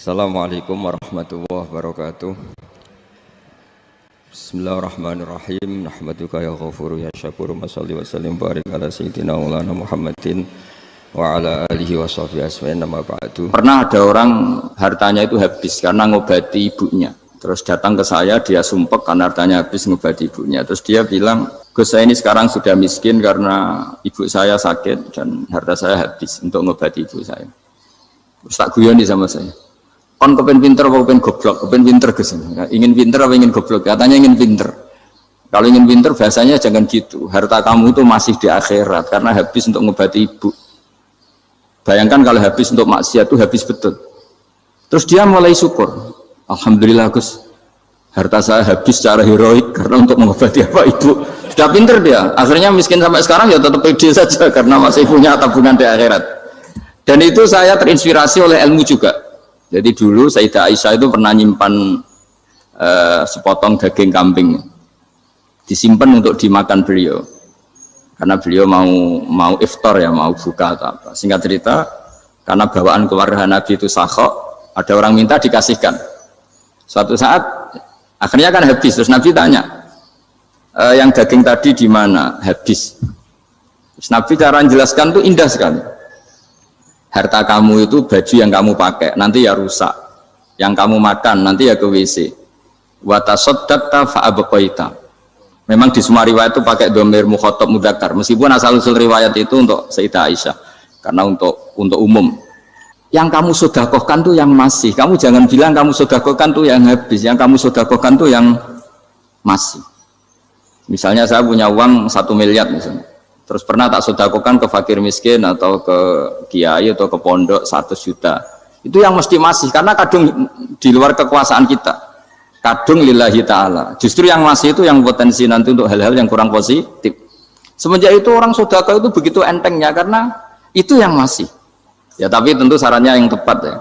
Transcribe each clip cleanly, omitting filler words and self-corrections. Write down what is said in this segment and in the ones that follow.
Assalamualaikum warahmatullahi wabarakatuh. Bismillahirrahmanirrahim. Nahmaduka ya ghafuru ya syakuru. Mashalli wa sallim barik ala sayyidina maulana Muhammadin wa ala alihi wa sahbihi asma'in nama ba'du. Pernah ada orang hartanya itu habis karena ngobati ibunya. Terus datang ke saya, dia sumpek karena hartanya habis ngobati ibunya. Terus dia bilang, Gus, saya ini sekarang sudah miskin karena ibu saya sakit dan harta saya habis untuk ngobati ibu saya. Terus tak guyoni sama saya. Kon kepen pinter apa kepen goblok? Kepen pinter Gus. Ingin pinter apa ingin goblok? Katanya ingin pinter. Kalau ingin pinter bahasanya jangan gitu. Harta kamu itu masih di akhirat karena habis untuk ngobati ibu. Bayangkan kalau habis untuk maksiat itu habis betul. Terus dia mulai syukur. Alhamdulillah Gus, harta saya habis secara heroik karena untuk mengobati apa ibu. Sudah pinter dia. Akhirnya miskin sampai sekarang ya tetap pede saja karena masih punya tabungan di akhirat. Dan itu saya terinspirasi oleh ilmu juga. Jadi dulu Sayyidah Aisyah itu pernah nyimpan sepotong daging kambing, disimpan untuk dimakan beliau, karena beliau mau iftar ya, mau buka atau apa. Singkat cerita, karena bawaan keluarga Nabi itu sakhok, ada orang minta dikasihkan. Suatu saat akhirnya kan habis, terus Nabi tanya, yang daging tadi di mana? Habis. Terus Nabi cara menjelaskan itu indah sekali. Harta kamu itu baju yang kamu pakai nanti ya rusak, yang kamu makan nanti ya ke WC. Wa tasaddaqta fa abqaita. Memang di semua riwayat itu pakai dhamir mukhatab mudzakkar, meskipun asal usul riwayat itu untuk Sayyidah Aisyah karena untuk umum. Yang kamu sedekahkan tuh yang masih. Kamu jangan bilang kamu sedekahkan tuh yang habis, yang kamu sedekahkan tuh yang masih. Misalnya saya punya uang 1 miliar misalnya. Terus pernah tak sedekahkan ke fakir miskin atau ke kiai atau ke pondok 100 juta. Itu yang mesti masih, karena kadung di luar kekuasaan kita. Kadung lillahi ta'ala. Justru yang masih itu yang potensi nanti untuk hal-hal yang kurang positif. Semenjak itu orang sedekah itu begitu entengnya karena itu yang masih. Ya tapi tentu sarannya yang tepat ya.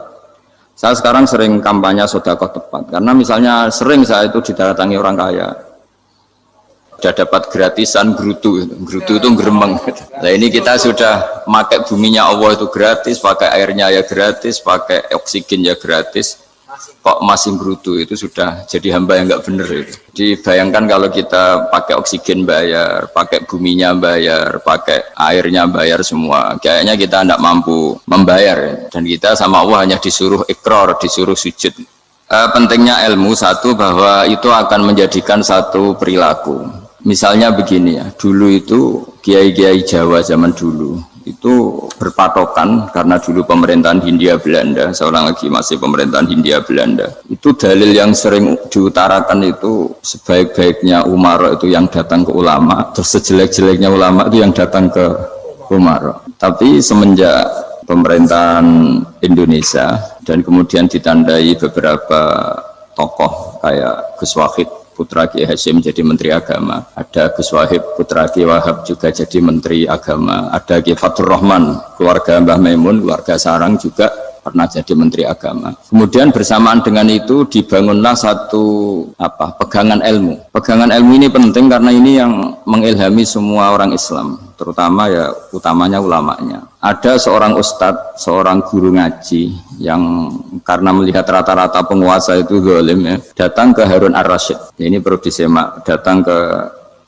Saya sekarang sering kampanye sedekah tepat. Karena misalnya sering saya itu didatangi orang kaya. Sudah dapat gratisan gerutu itu geremeng. Nah ini kita sudah pakai buminya Allah itu gratis, pakai airnya ya gratis, pakai oksigen ya gratis, kok masih gerutu, itu sudah jadi hamba yang nggak bener itu. Dibayangkan kalau kita pakai oksigen bayar, pakai buminya bayar, pakai airnya bayar semua, kayaknya kita tidak mampu membayar, dan kita sama Allah hanya disuruh ikrar, disuruh sujud. Pentingnya ilmu satu, bahwa itu akan menjadikan satu perilaku. Misalnya begini ya, dulu itu kiai-kiai Jawa zaman dulu itu berpatokan karena dulu pemerintahan Hindia Belanda, seorang lagi masih pemerintahan Hindia Belanda. Itu dalil yang sering diutarakan itu sebaik-baiknya umara itu yang datang ke ulama, terus sejelek-jeleknya ulama itu yang datang ke umara. Tapi semenjak pemerintahan Indonesia dan kemudian ditandai beberapa tokoh kayak Gus Wahid putra Kiai Hasyim jadi Menteri Agama, ada Gus Wahib putra Kiai Wahab juga jadi Menteri Agama, ada Kiai Fatur Rahman keluarga Mbah Maimun, keluarga Sarang juga pernah jadi Menteri Agama. Kemudian bersamaan dengan itu dibangunlah satu pegangan ilmu. Pegangan ilmu ini penting karena ini yang mengilhami semua orang Islam, terutama ya utamanya ulamanya. Ada seorang ustadz, seorang guru ngaji yang karena melihat rata-rata penguasa itu zalim ya, datang ke Harun Ar-Rasyid. Ini perlu disemak, datang ke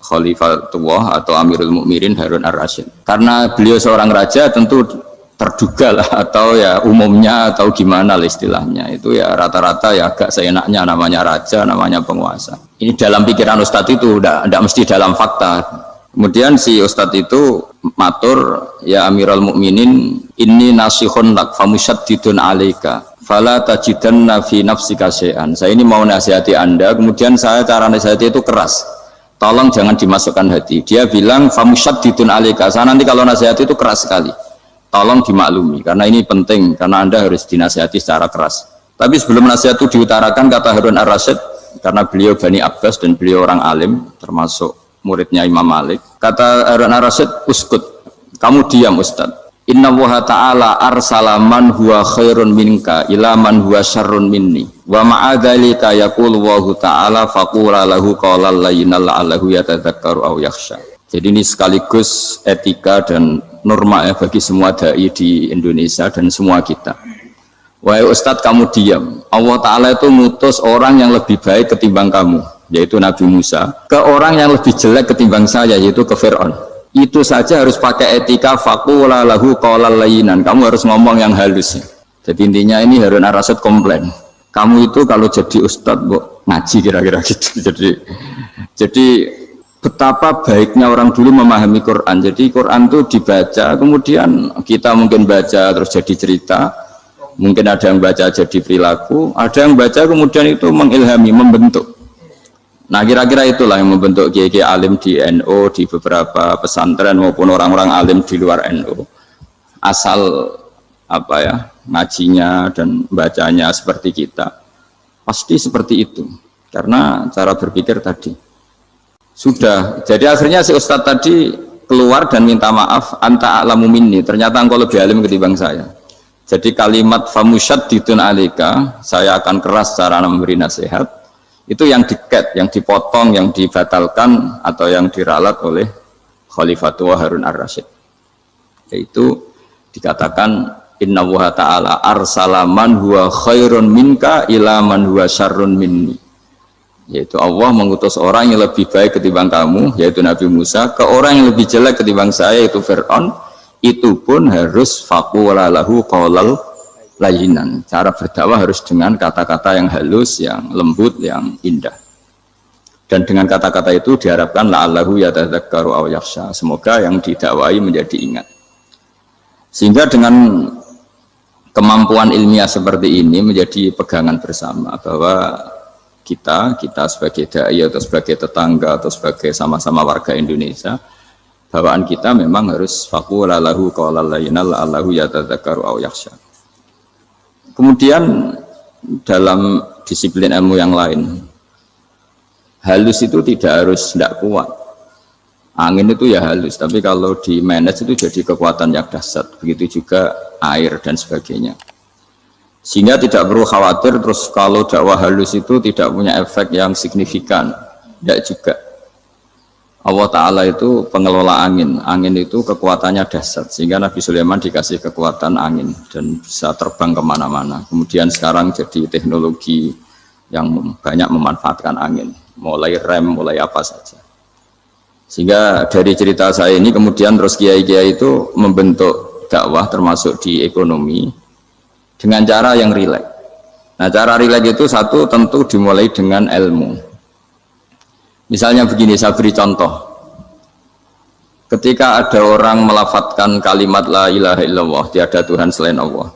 Khalifatullah atau Amirul Mukminin Harun Ar-Rasyid. Karena beliau seorang raja, tentu terduga lah, atau ya umumnya atau gimana lah istilahnya, itu ya rata-rata ya agak seenaknya, namanya raja, namanya penguasa. Ini dalam pikiran ustadz itu, tidak mesti dalam fakta. Kemudian si ustadz itu matur, ya Amirul Mukminin, inni nasihun lak famusyaddidun alaika fala tajidanna fi nafsika syai'an. Saya ini mau nasihati Anda, kemudian saya cara nasihati itu keras, tolong jangan dimasukkan hati. Dia bilang famusyaddidun alaika, saya nanti kalau nasihati itu keras sekali, tolong dimaklumi karena ini penting, karena Anda harus dinasihati secara keras. Tapi sebelum nasihat itu diutarakan, kata Harun Ar-Rasyid, karena beliau Bani Abbas dan beliau orang alim termasuk muridnya Imam Malik, kata Harun Ar-Rasyid, uskut, kamu diam Ustaz. Inna Allaha ta'ala arsala man huwa khairun minka ila man huwa syarrun minni wa ma'adhalika yaqulu Allahu ta'ala faqula lahu qawlan layyinal la'allahu yatadzakkaru aw yakhsha. Jadi ini sekaligus etika dan norma ya bagi semua dai di Indonesia dan semua kita. Wahai Ustadz kamu diam. Allah Ta'ala itu ngutus orang yang lebih baik ketimbang kamu, yaitu Nabi Musa, ke orang yang lebih jelek ketimbang saya, yaitu ke Fir'aun. Itu saja harus pakai etika faqula lahu qawlan layyinan. Kamu harus ngomong yang halus. Jadi intinya ini Harun ar-Rasyid komplain. Kamu itu kalau jadi Ustadz ngaji kira-kira gitu. Jadi betapa baiknya orang dulu memahami Quran. Jadi Quran itu dibaca, kemudian kita mungkin baca terus jadi cerita. Mungkin ada yang baca jadi perilaku, ada yang baca kemudian itu mengilhami, membentuk. Nah kira-kira itulah yang membentuk kiai alim di NU, di beberapa pesantren maupun orang-orang alim di luar NU. Asal apa ya, ngajinya dan bacanya seperti kita, pasti seperti itu. Karena cara berpikir tadi sudah. Jadi akhirnya si Ustadz tadi keluar dan minta maaf, anta a'lamu minni. Ternyata engkau lebih alim ketimbang saya. Jadi kalimat famusyaddidun alika, saya akan keras cara memberi nasihat, itu yang diket, yang dipotong, yang dibatalkan atau yang diralat oleh Khalifatul Harun ar-Rasyid. Yaitu dikatakan inna wa ta'ala arsala man huwa khairun minka ila man huwa syarrun minni. Yaitu Allah mengutus orang yang lebih baik ketimbang kamu, yaitu Nabi Musa, ke orang yang lebih jelek ketimbang saya, yaitu Fir'aun. Itu pun harus faqula lahu qawlan layyinan. Cara berdakwah harus dengan kata-kata yang halus, yang lembut, yang indah. Dan dengan kata-kata itu diharapkan la'allahu yatadzakkaru aw yakhsha. Semoga yang didakwahi menjadi ingat. Sehingga dengan kemampuan ilmiah seperti ini menjadi pegangan bersama bahwa kita sebagai dai atau sebagai tetangga atau sebagai sama-sama warga Indonesia, bawaan kita memang harus faqula lahu qawlan layyinan la'allahu yatadzakkaru aw yakhsha. Kemudian dalam disiplin ilmu yang lain, halus itu tidak kuat. Angin itu ya halus, tapi kalau di manage itu jadi kekuatan yang dahsyat. Begitu juga air dan sebagainya. Sehingga tidak perlu khawatir terus kalau dakwah halus itu tidak punya efek yang signifikan. Tidak juga. Allah Ta'ala itu pengelola angin. Angin itu kekuatannya dahsyat, sehingga Nabi Sulaiman dikasih kekuatan angin dan bisa terbang kemana-mana. Kemudian sekarang jadi teknologi yang banyak memanfaatkan angin, mulai rem, mulai apa saja. Sehingga dari cerita saya ini kemudian terus kiai-kiai itu membentuk dakwah termasuk di ekonomi dengan cara yang rileks. Nah cara rileks itu satu tentu dimulai dengan ilmu. Misalnya begini, saya beri contoh. Ketika ada orang melafadzkan kalimat la ilaha illallah, tiada Tuhan selain Allah.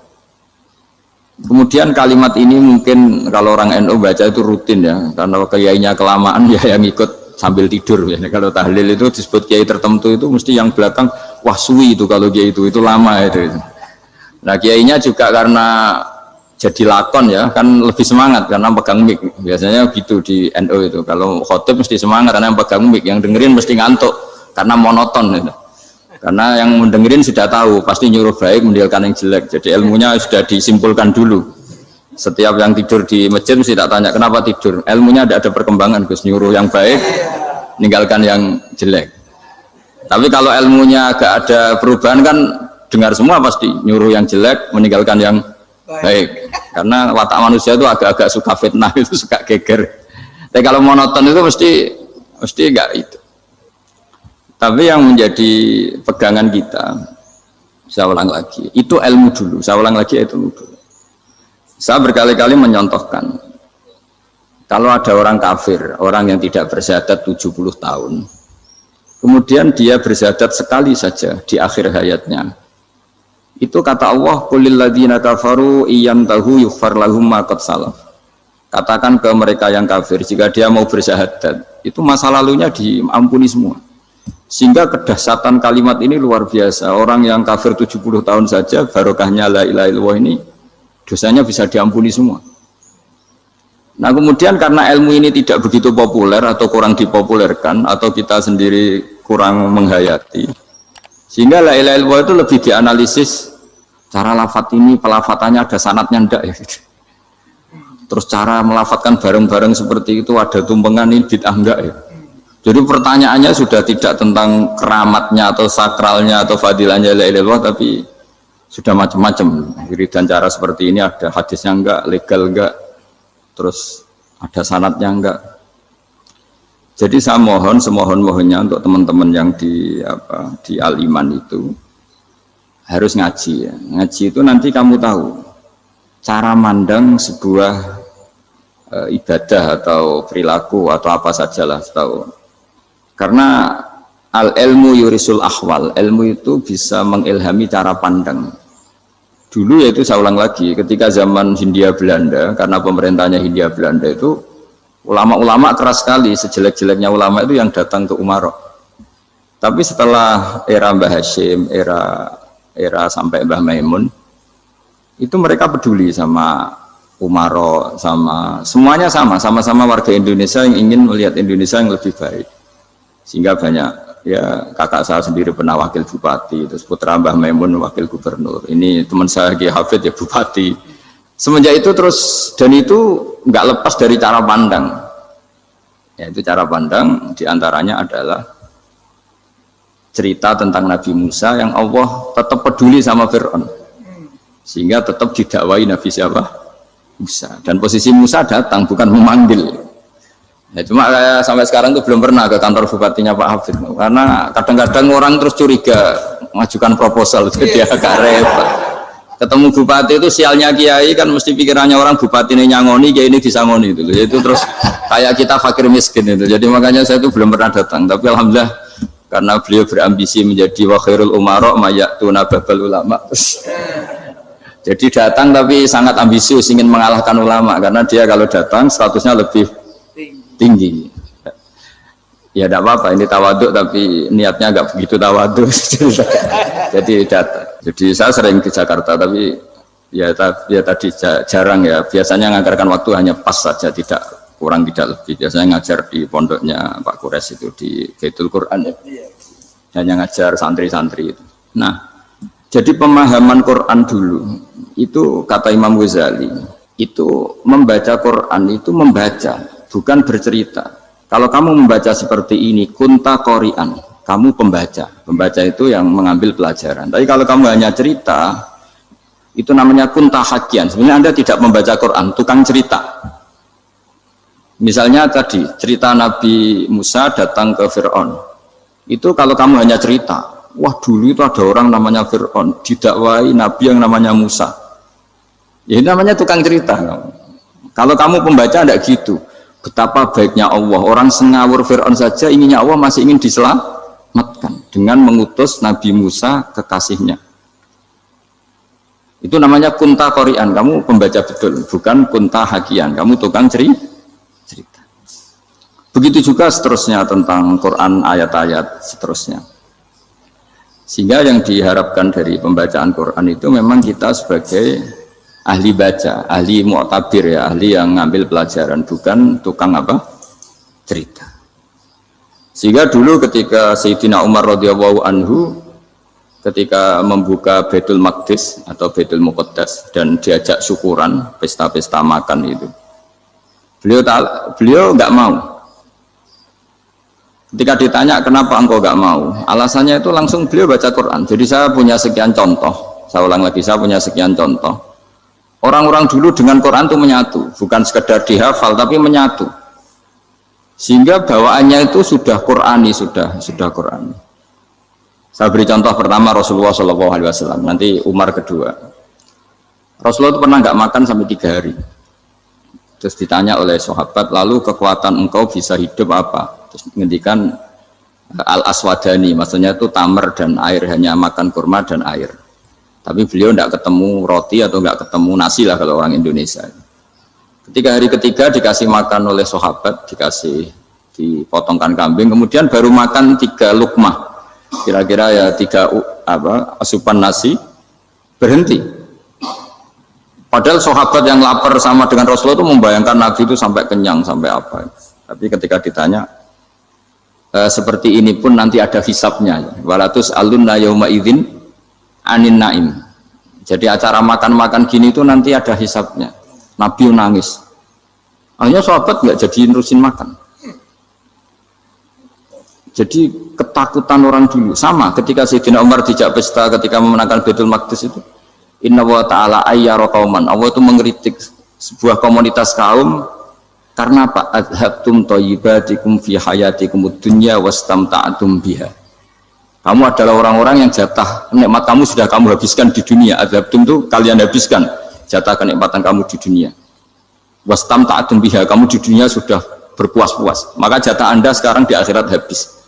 Kemudian kalimat ini mungkin kalau orang NU baca itu rutin ya, karena kiainya kelamaan ya yang ikut sambil tidur. Ya. Kalau tahlil itu disebut kiai tertentu itu mesti yang belakang, wah suwi itu kalau kiai itu lama itu. Nah kiainya juga karena jadi lakon ya kan lebih semangat karena pegang mic, biasanya gitu di NU itu kalau khotib mesti semangat karena yang pegang mic, yang dengerin mesti ngantuk karena monoton gitu. Karena yang mendengerin sudah tahu pasti nyuruh baik meninggalkan yang jelek, jadi ilmunya sudah disimpulkan dulu. Setiap yang tidur di masjid mesti tak tanya kenapa tidur, ilmunya tidak ada perkembangan, Gus, nyuruh yang baik meninggalkan yang jelek. Tapi kalau ilmunya agak ada perubahan kan dengar semua pasti nyuruh yang jelek meninggalkan yang baik, karena watak manusia itu agak-agak suka fitnah, itu suka geger. Tapi kalau monoton itu mesti enggak itu. Tapi yang menjadi pegangan kita, saya ulang lagi, itu ilmu dulu. Saya ulang lagi itu ilmu dulu. Saya berkali-kali menyontohkan, kalau ada orang kafir, orang yang tidak bersyahadat 70 tahun, kemudian dia bersyahadat sekali saja di akhir hayatnya. Itu kata Allah, qulil ladzina kafaru iyantahu yughfar lahum ma qad salaf. Katakan ke mereka yang kafir, jika dia mau bersyahadat, itu masa lalunya diampuni semua. Sehingga kedahsyatan kalimat ini luar biasa. Orang yang kafir 70 tahun saja, barokahnya la ilaha illallah ini, dosanya bisa diampuni semua. Nah kemudian karena ilmu ini tidak begitu populer atau kurang dipopulerkan, atau kita sendiri kurang menghayati, sehingga la ilaha illallah itu lebih dianalisis cara lafadz ini, pelafatannya ada sanadnya enggak ya gitu. Terus cara melafatkan bareng-bareng seperti itu ada tumpengan ini bid'ah enggak ya. Jadi pertanyaannya sudah tidak tentang keramatnya atau sakralnya atau fadilahnya la ilaha illallah, tapi sudah macam-macam wiridan cara seperti ini, ada hadisnya enggak, legal enggak, terus ada sanadnya enggak. Jadi saya mohon semohon-mohonnya untuk teman-teman yang di Al-Iman itu harus ngaji ya. Ngaji itu nanti kamu tahu cara mandang sebuah ibadah atau perilaku atau apa sajalah tahu. Karena al-ilmu yurisul ahwal, ilmu itu bisa mengilhami cara pandang. Dulu yaitu saya ulang lagi, ketika zaman Hindia Belanda, karena pemerintahnya Hindia Belanda itu ulama-ulama keras sekali, sejelek-jeleknya ulama itu yang datang ke Umarok. Tapi setelah era Mbah Hashim, era sampai Mbah Maimun, itu mereka peduli sama Umarok, sama semuanya sama-sama warga Indonesia yang ingin melihat Indonesia yang lebih baik. Sehingga banyak ya, kakak saya sendiri pernah wakil bupati, terus putra Mbah Maimun wakil gubernur, ini teman saya Ki Hafid ya bupati. Semenjak itu terus, dan itu nggak lepas dari cara pandang. Ya, itu cara pandang diantaranya adalah cerita tentang Nabi Musa yang Allah tetap peduli sama Fir'aun, sehingga tetap didakwai Nabi siapa? Musa. Dan posisi Musa datang bukan memanggil. Ya, cuma sampai sekarang tuh belum pernah ke kantor bupatinya Pak Hafid, karena kadang-kadang orang terus curiga mengajukan proposal, jadi agak repot. Ketemu bupati itu sialnya kiai kan mesti pikirannya orang bupati ini nyangoni, kiai ini disangoni itu terus kayak kita fakir miskin itu. Jadi makanya saya itu belum pernah datang, tapi alhamdulillah karena beliau berambisi menjadi wa khairul umara mayatuna babal ulama. Jadi datang tapi sangat ambisius ingin mengalahkan ulama, karena dia kalau datang statusnya lebih tinggi. Ya tidak apa-apa, ini tawaduk tapi niatnya agak begitu tawaduk. Jadi saya sering ke Jakarta, tapi ya tadi jarang ya. Biasanya ngajarkan waktu hanya pas saja, tidak kurang tidak lebih. Biasanya ngajar di pondoknya Pak Kures itu di Baitul Quran ya. Hanya ngajar santri-santri itu. Nah, jadi pemahaman Quran dulu itu kata Imam Ghazali itu membaca Quran itu membaca, bukan bercerita. Kalau kamu membaca seperti ini, kunta qori'an, kamu pembaca. Pembaca itu yang mengambil pelajaran. Tapi kalau kamu hanya cerita, itu namanya kunta hakian. Sebenarnya Anda tidak membaca Quran, tukang cerita. Misalnya tadi, cerita Nabi Musa datang ke Fir'aun. Itu kalau kamu hanya cerita, wah dulu itu ada orang namanya Fir'aun, didakwai Nabi yang namanya Musa. Ya ini namanya tukang cerita. Kalau kamu pembaca tidak gitu. Betapa baiknya Allah, orang sengawur Fir'aun saja inginnya Allah masih ingin diselamatkan dengan mengutus Nabi Musa kekasihnya. Itu namanya kunta qori'an, kamu pembaca betul, bukan kunta hakian, kamu tukang cerita. Begitu juga seterusnya tentang Quran, ayat-ayat seterusnya. Sehingga yang diharapkan dari pembacaan Quran itu memang kita sebagai ahli baca, ahli mu'tabir ya, ahli yang ngambil pelajaran, bukan tukang apa? Cerita. Sehingga dulu ketika Sayyidina Umar radhiyallahu anhu ketika membuka Baitul Maqdis atau Baitul Muqaddas dan diajak syukuran, pesta-pesta makan itu. Beliau nggak mau. Ketika ditanya kenapa engkau nggak mau? Alasannya itu langsung beliau baca Quran. Jadi saya punya sekian contoh. Saya ulang lagi, saya punya sekian contoh. Orang-orang dulu dengan Quran itu menyatu, bukan sekedar dihafal tapi menyatu. Sehingga bawaannya itu sudah Qurani, sudah Qurani. Saya beri contoh pertama Rasulullah SAW, nanti Umar kedua. Rasulullah itu pernah nggak makan sampai 3 hari. Terus ditanya oleh sahabat, lalu kekuatan engkau bisa hidup apa? Terus menghentikan al-aswadani, maksudnya itu tamar dan air, hanya makan kurma dan air. Tapi beliau tidak ketemu roti atau nggak ketemu nasi lah kalau orang Indonesia. Ketika hari ketiga dikasih makan oleh sahabat, dikasih dipotongkan kambing, kemudian baru makan 3 lukmah, kira-kira ya 3 asupan nasi, berhenti. Padahal sahabat yang lapar sama dengan Rasulullah itu membayangkan Nabi itu sampai kenyang, sampai apa. Tapi ketika ditanya, seperti ini pun nanti ada hisabnya. Walatus alunna yauma idzin anin naim. Jadi acara makan-makan gini itu nanti ada hisabnya. Nabi nangis. Akhirnya sahabat nggak jadi nerusin makan. Jadi ketakutan orang dulu sama ketika Sayyidina Umar dijak pesta ketika memenangkan Baitul Maqdis itu. Inna wa ta'ala ayyara qauman. Allah itu mengkritik sebuah komunitas kaum karena apa? Adhabtum thayyibatikum fi hayatikumud dunya wastamta'tum biha. Kamu adalah orang-orang yang jatah nikmat kamu sudah kamu habiskan di dunia. Adhabtum itu kalian habiskan jatah kenikmatan kamu di dunia. Wastamta'tum biha, kamu di dunia sudah berpuas-puas. Maka jatah Anda sekarang di akhirat habis.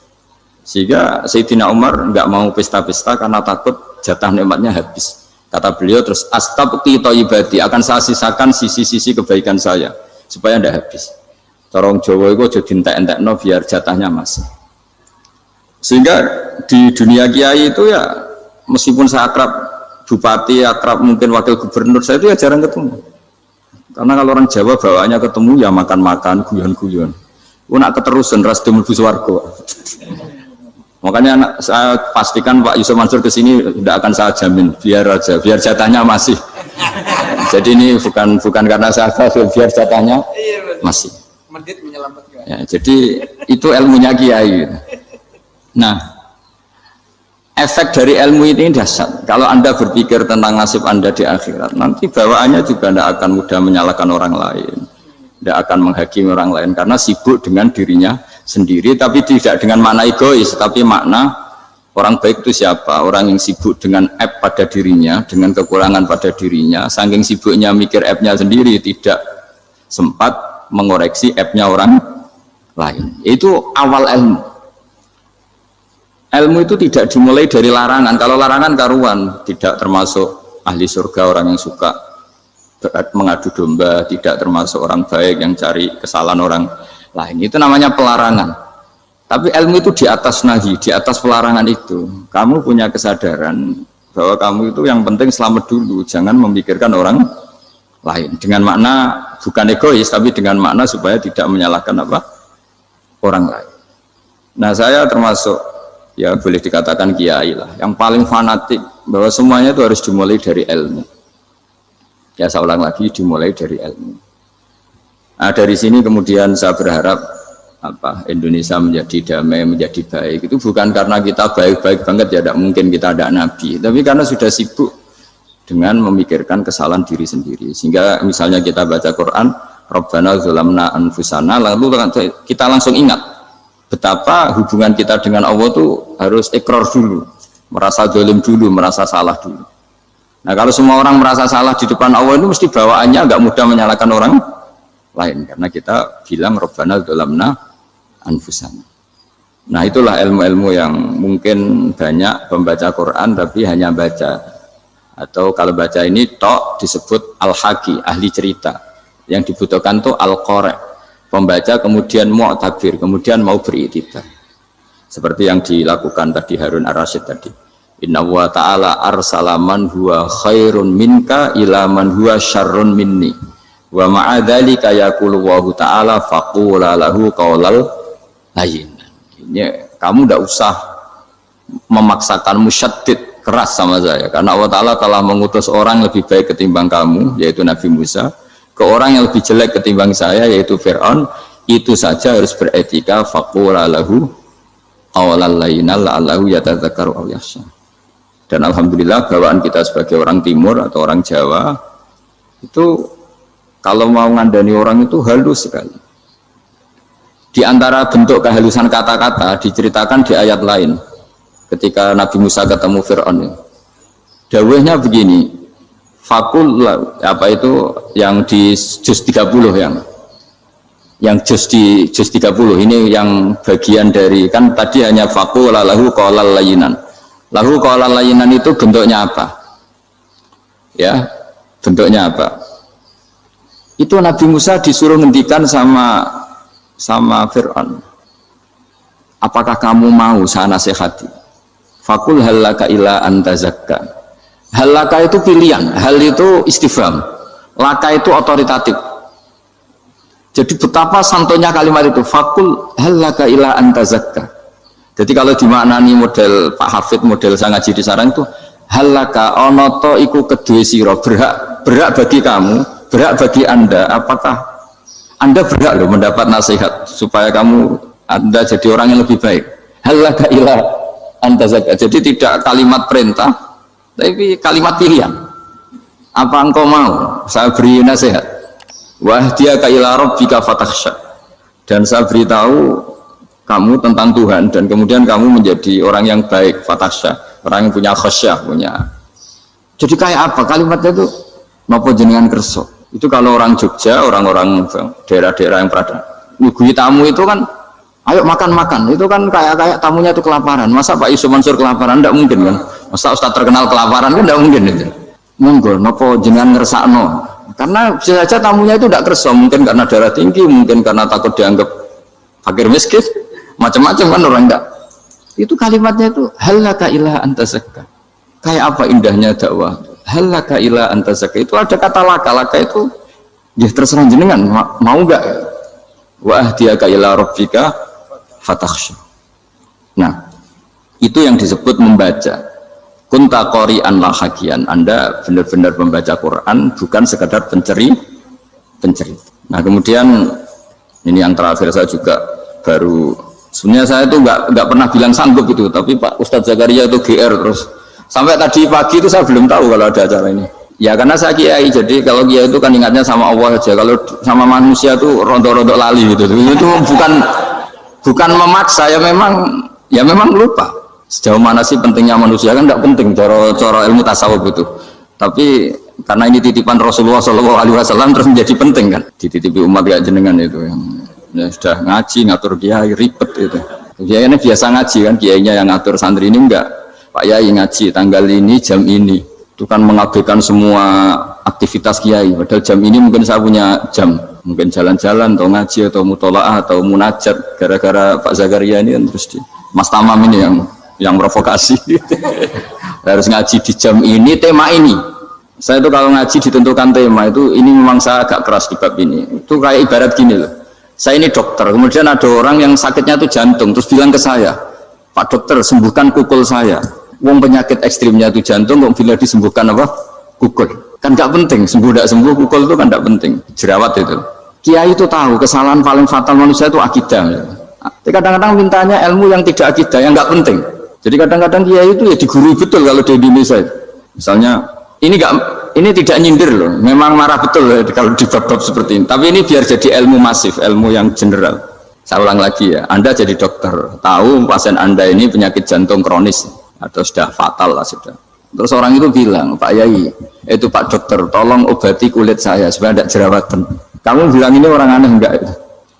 Sehingga Sayyidina Umar enggak mau pesta-pesta karena takut jatah nikmatnya habis. Kata beliau terus astabqi thayyibati, akan saya sisakan sisi-sisi kebaikan saya supaya tidak habis. Corong Jawa itu aja dientek-entekno biar jatahnya masih. Sehingga di dunia kiai itu ya meskipun saya akrab bupati, akrab mungkin wakil gubernur, saya itu ya jarang ketemu. Karena kalau orang Jawa bawaannya ketemu ya makan-makan, guyon-guyon. Nak keterusan ras mlebu swarga. Makanya saya pastikan Pak Yusuf Mansur ke sini tidak akan saya jamin, biar aja, biar jatahnya masih. Jadi ini bukan karena saya biar jatahnya masih. Ya, jadi itu ilmunya kiai. Nah, efek dari ilmu ini dahsyat. Kalau Anda berpikir tentang nasib Anda di akhirat, nanti bawaannya juga tidak akan mudah menyalahkan orang lain, tidak akan menghakimi orang lain karena sibuk dengan dirinya sendiri, tapi tidak dengan makna egois, tapi makna orang baik itu siapa? Orang yang sibuk dengan aib pada dirinya, dengan kekurangan pada dirinya, saking sibuknya mikir aibnya sendiri, tidak sempat mengoreksi aibnya orang lain. Itu awal ilmu. Ilmu itu tidak dimulai dari larangan. Kalau larangan karuan, tidak termasuk ahli surga, orang yang suka mengadu domba, tidak termasuk orang baik yang cari kesalahan orang lain. Itu namanya pelarangan. Tapi ilmu itu di atas nahi, di atas pelarangan itu. Kamu punya kesadaran bahwa kamu itu yang penting selamat dulu, jangan memikirkan orang lain. Dengan makna bukan egois, tapi dengan makna supaya tidak menyalahkan apa? Orang lain. Nah, saya termasuk ya boleh dikatakan kiai lah, yang paling fanatik bahwa semuanya itu harus dimulai dari ilmu. Ya saya ulang lagi, dimulai dari ilmu. Nah, dari sini kemudian saya berharap Indonesia menjadi damai, menjadi baik. Itu bukan karena kita baik-baik banget, ya tidak mungkin kita ada nabi, tapi karena sudah sibuk dengan memikirkan kesalahan diri sendiri. Sehingga misalnya kita baca Quran, Rabbana dzalamna anfusana, lalu kita langsung ingat betapa hubungan kita dengan Allah itu harus ikrar dulu, merasa zalim dulu, merasa salah dulu. Nah, kalau semua orang merasa salah di depan Allah itu mesti bawaannya agak mudah menyalahkan orang lain, karena kita bilang Rabbana dzalamna anfusana. Nah, itulah ilmu-ilmu yang mungkin banyak pembaca Quran tapi hanya baca, atau kalau baca ini tok disebut al-haqi, ahli cerita. Yang dibutuhkan tuh al-qari, pembaca kemudian mu'tabir, kemudian mau beriktibar. Seperti yang dilakukan tadi Harun Ar-Rasyid tadi. Inna wa ta'ala arsala man huwa khairun minka ila man huwa syarrun minni. Wa ma'adzalika yaqulu wa ta'ala faqula lahu qaulal layyin. Ini kamu tidak usah memaksakan musyaddid keras sama saya, karena Allah Ta'ala telah mengutus orang lebih baik ketimbang kamu, yaitu Nabi Musa, ke orang yang lebih jelek ketimbang saya, yaitu Fir'aun. Itu saja harus beretika. Faqula lahu qaulal layyin la'allahu yatadzakkaru aw yakhsha. Dan alhamdulillah bawaan kita sebagai orang timur atau orang Jawa itu kalau mau ngandani orang itu halus sekali. Di antara bentuk kehalusan kata-kata diceritakan di ayat lain ketika Nabi Musa ketemu Fir'aun. Dawuhnya begini, fakul apa itu yang di juz 30 yang juz di juz 30 ini yang bagian dari, kan tadi hanya fakul lahu qaulal layyinan. Lahu qaulal layyinan itu bentuknya apa? Ya, bentuknya apa? Itu Nabi Musa disuruh ngendikan sama Fir'aun. Apakah kamu mau saya nasihati? Fakul halaka ila antazakka. Halaka itu pilihan, hal itu istifham, laka itu otoritatif. Jadi betapa santonya kalimat itu, fakul halaka ila antazakka. Jadi kalau dimaknani model Pak Hafid, model saya ngaji di sarang itu, halaka onoto iku kedue siro, berhak bagi kamu, berhak bagi Anda, apakah Anda berhak loh mendapat nasihat supaya Anda jadi orang yang lebih baik. Halaka ila antazakka. Jadi tidak kalimat perintah, tapi kalimat pilihan. apa engkau mau saya beri nasihat? Wahdiyaka ila rabbika fatakhsha. Dan saya beritahu kamu tentang Tuhan dan kemudian kamu menjadi orang yang baik, fatakhsha, orang yang punya khasyah, punya. Jadi kayak apa kalimatnya itu? Napa jenengan kerso? Itu kalau orang Jogja, orang-orang daerah-daerah yang berada nyugui tamu itu kan ayo makan-makan, itu kan kayak tamunya itu kelaparan. Masa Pak Yusuf Mansur kelaparan? Tidak mungkin kan. Masa Ustadz terkenal kelaparan kan tidak mungkin itu. Monggo napa jenengan ngersakno. Karena bisa saja tamunya itu tidak kerso, mungkin karena darah tinggi, mungkin karena takut dianggap fakir miskin, macam-macam kan orang enggak. Itu kalimatnya itu halaka ila anta zakka. Kayak apa indahnya dakwah. Halaka ila anta zakka. Itu ada kata laka itu ya terserah jenengan mau enggak. Wa ahdiyaka ila rabbika fatakhsha. Nah, itu yang disebut membaca. Kunta qori'an la hakian. Anda benar-benar membaca Quran, bukan sekadar penceri. Nah, kemudian ini yang terakhir saya juga baru sebenarnya saya itu nggak pernah bilang sanggup itu, tapi Pak Ustadz Zakaria itu GR terus sampai tadi pagi itu saya belum tahu kalau ada acara ini. Ya karena saya kiai, jadi kalau kiai itu kan ingatnya sama Allah aja, kalau sama manusia tuh rontok-rontok lali gitu. Itu bukan memaksa, ya memang lupa. Sejauh mana sih pentingnya manusia kan tidak penting cara ilmu tasawuf itu. Tapi karena ini titipan Rasulullah SAW terus menjadi penting kan. Dititipi umat kayak jenengan itu yang ya sudah ngaji ngatur kiai ribet itu. Kiai ini biasa ngaji kan, kiainya yang ngatur, santri ini enggak. Pak Yai ngaji tanggal ini jam ini. Itu kan mengabaikan semua aktivitas kiai. Padahal jam ini mungkin saya punya jam, mungkin jalan-jalan atau ngaji atau mutolaah atau munajat. Gara-gara Pak Zakaria ini kan terus Mas Tamam ini yang provokasi. Harus ngaji di jam ini, tema ini. Saya itu kalau ngaji ditentukan tema itu, ini memang saya agak keras di bab ini. Itu kayak ibarat gini loh. Saya ini dokter, kemudian ada orang yang sakitnya itu jantung, terus bilang ke saya, Pak dokter sembuhkan kukul saya. Wong penyakit ekstrimnya itu jantung, kok bila disembuhkan apa? Kukul. Kan gak penting, sembuh tidak sembuh, kukul itu kan gak penting. Jerawat itu. Kiai itu tahu kesalahan paling fatal manusia itu akidah. Kadang-kadang mintanya ilmu yang tidak akidah, yang gak penting. Jadi kadang-kadang kiai itu ya digurui betul kalau di Indonesia. Misalnya ini tidak nyindir loh, memang marah betul ya, kalau di bab-bab seperti ini. Tapi ini biar jadi ilmu masif, ilmu yang general. Saya ulang lagi ya, Anda jadi dokter, tahu pasien Anda ini penyakit jantung kronis atau sudah fatal lah sudah. Terus orang itu bilang, Pak Yai, itu Pak dokter, tolong obati kulit saya supaya tidak jerawatan. Kamu bilang ini orang aneh enggak?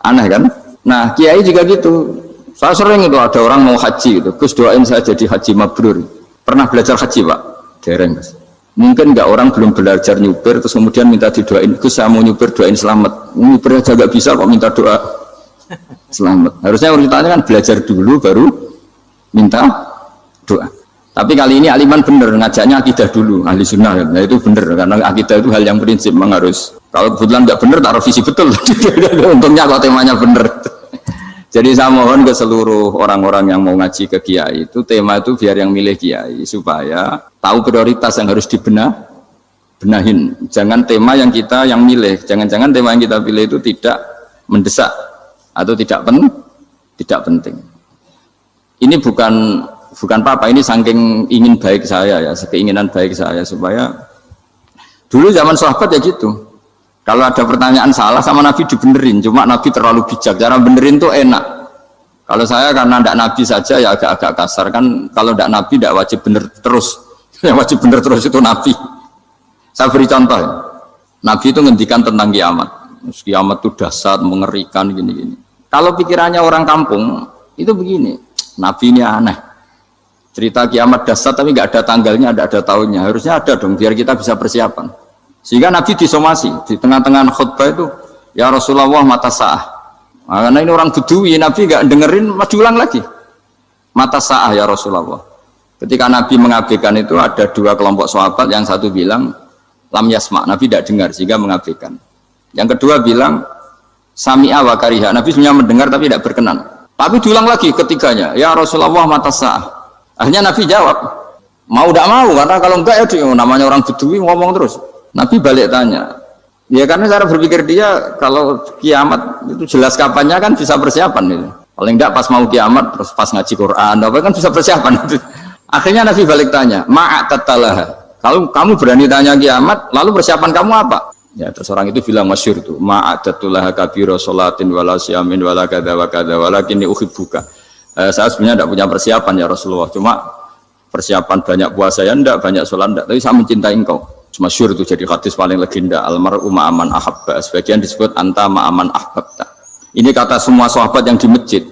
Aneh kan? Nah, kiai juga gitu. Saya sering itu ada orang mau haji gitu, Gus doain saya jadi haji mabrur. Pernah belajar haji Pak? Dereng Gus. Mungkin enggak orang belum belajar nyupir terus kemudian minta didoain, Gus saya mau nyupir doain selamat. Nyupir aja enggak bisa kok minta doa selamat. Harusnya urutannya kan belajar dulu baru minta doa. Tapi kali ini aliman bener ngajaknya akidah dulu, ahli sunnah. Nah itu bener karena akidah itu hal yang prinsip memang harus. Kalau kebetulan enggak bener taruh visi betul. Untungnya kalau temanya bener. Jadi saya mohon ke seluruh orang-orang yang mau ngaji ke kiai itu tema itu biar yang milih kiai supaya tahu prioritas yang harus benahin. Jangan tema yang kita yang milih, jangan-jangan tema yang kita pilih itu tidak mendesak atau tidak penting. Ini bukan apa-apa, ini saking ingin baik saya ya, keinginan baik saya supaya dulu zaman sahabat ya gitu. Kalau ada pertanyaan salah sama Nabi dibenerin, cuma Nabi terlalu bijak, cara benerin tuh enak. Kalau saya karena tidak Nabi saja ya agak kasar kan, kalau tidak Nabi tidak wajib bener terus, yang wajib bener terus itu Nabi. Saya beri contoh, ya. Nabi itu ngendikan tentang kiamat, kiamat itu dahsyat, mengerikan gini-gini. Kalau pikirannya orang kampung itu begini, Nabi ini aneh, cerita kiamat dahsyat tapi nggak ada tanggalnya, ada tahunnya, harusnya ada dong biar kita bisa persiapan. Sehingga Nabi disomasi di tengah-tengah khutbah itu, ya Rasulullah mata sa'ah. Nah, karena ini orang Bedui, Nabi nggak dengerin, masih ulang lagi. Mata sa'ah ya Rasulullah. Ketika Nabi mengabaikan itu ada dua kelompok sahabat, yang satu bilang lam yasma, Nabi tidak dengar sehingga mengabaikan. Yang kedua bilang sami'a wa kariha, Nabi sebenarnya mendengar tapi tidak berkenan. Tapi diulang lagi ketiganya, ya Rasulullah mata sa'ah. Akhirnya Nabi jawab, mau tidak mau, karena kalau enggak ya namanya orang Bedui ngomong terus. Nabi balik tanya, ya karena cara berpikir dia kalau kiamat itu jelas kapannya kan bisa persiapan gitu. Paling enggak pas mau kiamat terus pas ngaji Quran apa kan bisa persiapan. Akhirnya Nabi balik tanya, ma'at tatalaha, Kalau kamu berani tanya kiamat, lalu persiapan kamu apa? Ya, terus orang itu bilang masyhur tuh, ma'adatullah kabiro sholatin wala siyamin wala kada wa kada walakinni uhibbuka. Saya sebenarnya tidak punya persiapan ya Rasulullah, cuma persiapan banyak puasa ya enggak, banyak sholat enggak, tapi saya mencintai engkau. Masyhur itu jadi hadis paling legenda, almar'u ma'aman ahabba, sebagian disebut anta ma'aman ahbabta. Ini kata semua sahabat yang di masjid.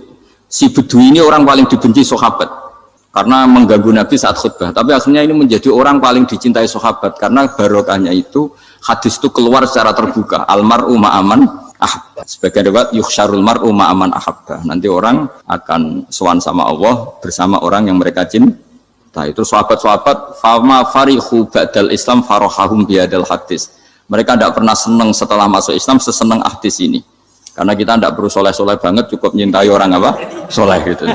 Si Bedui ini orang paling dibenci sahabat karena mengganggu Nabi saat khutbah, tapi akhirnya ini menjadi orang paling dicintai sahabat karena barokahnya itu hadis itu keluar secara terbuka, almar'u ma'aman ahabba. Sebagian riwayat yuhsyarul mar'u ma'aman ahabba, nanti orang akan sowan sama Allah bersama orang yang mereka cintai. Nah, itu sahabat-sahabat fama farihu ba'dal Islam farahahum biadal hadis. Mereka tidak pernah senang setelah masuk Islam sesenang hadis ini. Karena kita tidak perlu soleh-soleh banget, cukup nyintai orang apa? Soleh gitu.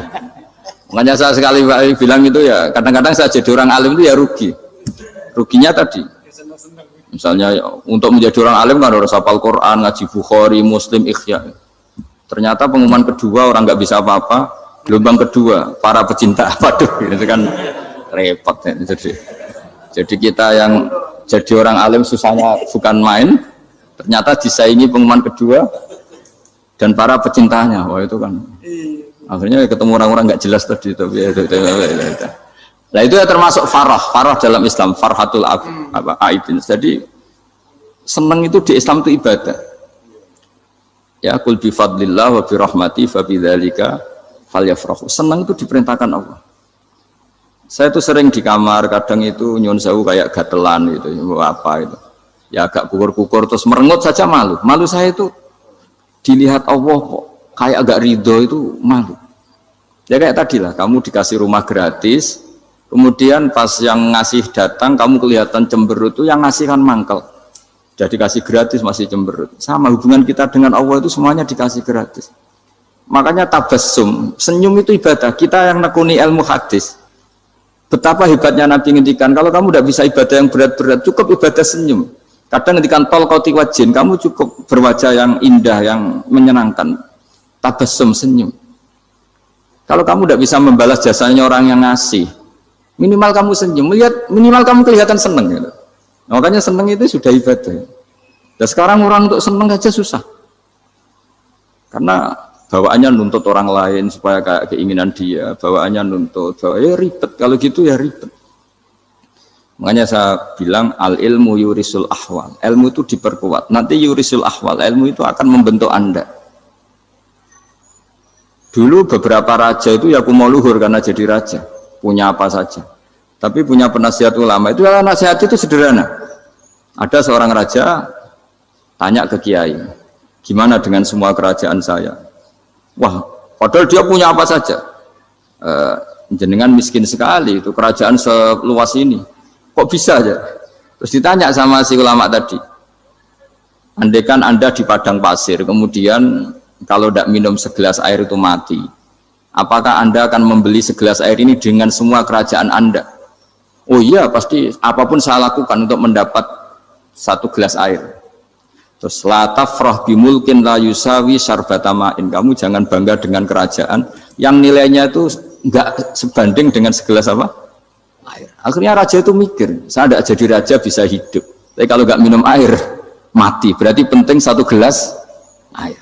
Makanya saya sekali bilang itu ya, kadang-kadang saya jadi orang alim itu ya rugi. Ruginya tadi. Misalnya untuk menjadi orang alim kan harus hafal Quran, ngaji Bukhari, Muslim, Ikhya. Ternyata pengumuman kedua orang nggak bisa apa-apa. Gelombang kedua para pecinta, waduh, itu kan repot ya. Jadi kita yang jadi orang alim susahnya bukan main, ternyata disaingi pengumuman kedua dan para pecintanya. Wah itu kan akhirnya ketemu orang-orang nggak jelas tadi. Nah itu ya termasuk farah dalam Islam, farhatul aibin. Jadi seneng itu di Islam itu ibadah. Ya kul bi fadlillah wa bi rahmati fa bidzalika falyafrahu. Seneng itu diperintahkan Allah. Saya itu sering di kamar, kadang itu nyun sewu kayak gatelan gitu, apa itu. Ya agak kukur-kukur terus merengut saja malu. Malu saya itu dilihat Allah kok kayak agak ridho itu malu. Ya kayak tadi lah, kamu dikasih rumah gratis, kemudian pas yang ngasih datang kamu kelihatan cemberut, itu yang ngasih kan mangkel. Jadi dikasih gratis masih cemberut. Sama hubungan kita dengan Allah itu semuanya dikasih gratis. Makanya tabassum, senyum itu ibadah. Kita yang nekuni ilmu hadis, betapa hebatnya Nabi ngendikan, kalau kamu tidak bisa ibadah yang berat-berat, cukup ibadah senyum. Kadang ngendikan tol kauti wajin, kamu cukup berwajah yang indah, yang menyenangkan. Tabassum, senyum. Kalau kamu tidak bisa membalas jasanya orang yang ngasih, minimal kamu senyum, minimal kamu kelihatan seneng. Gitu. Makanya seneng itu sudah ibadah. Dan sekarang orang untuk seneng aja susah. Karena bawaannya nuntut orang lain supaya kayak keinginan dia, bawaannya nuntut, ya ribet, kalau gitu ya ribet. Makanya saya bilang al ilmu yurisul ahwal, ilmu itu diperkuat, nanti yurisul ahwal, ilmu itu akan membentuk Anda. Dulu beberapa raja itu ya mau luhur karena jadi raja, punya apa saja, tapi punya penasihat ulama, itu nasihat itu sederhana. Ada seorang raja tanya ke kiai, gimana dengan semua kerajaan saya? Wah, padahal dia punya apa saja. Jenengan miskin sekali, itu kerajaan seluas ini. Kok bisa aja? Terus ditanya sama si ulama tadi. Andaikan Anda di padang pasir, kemudian kalau tidak minum segelas air itu mati. Apakah Anda akan membeli segelas air ini dengan semua kerajaan Anda? Oh iya, pasti apapun saya lakukan untuk mendapat satu gelas air. Terus la tafrah bimulkin la yusawi syarbatamain. Kamu jangan bangga dengan kerajaan yang nilainya itu enggak sebanding dengan segelas apa? Air. Akhirnya raja itu mikir, saya tidak jadi raja bisa hidup. Tapi kalau enggak minum air mati. Berarti penting satu gelas air.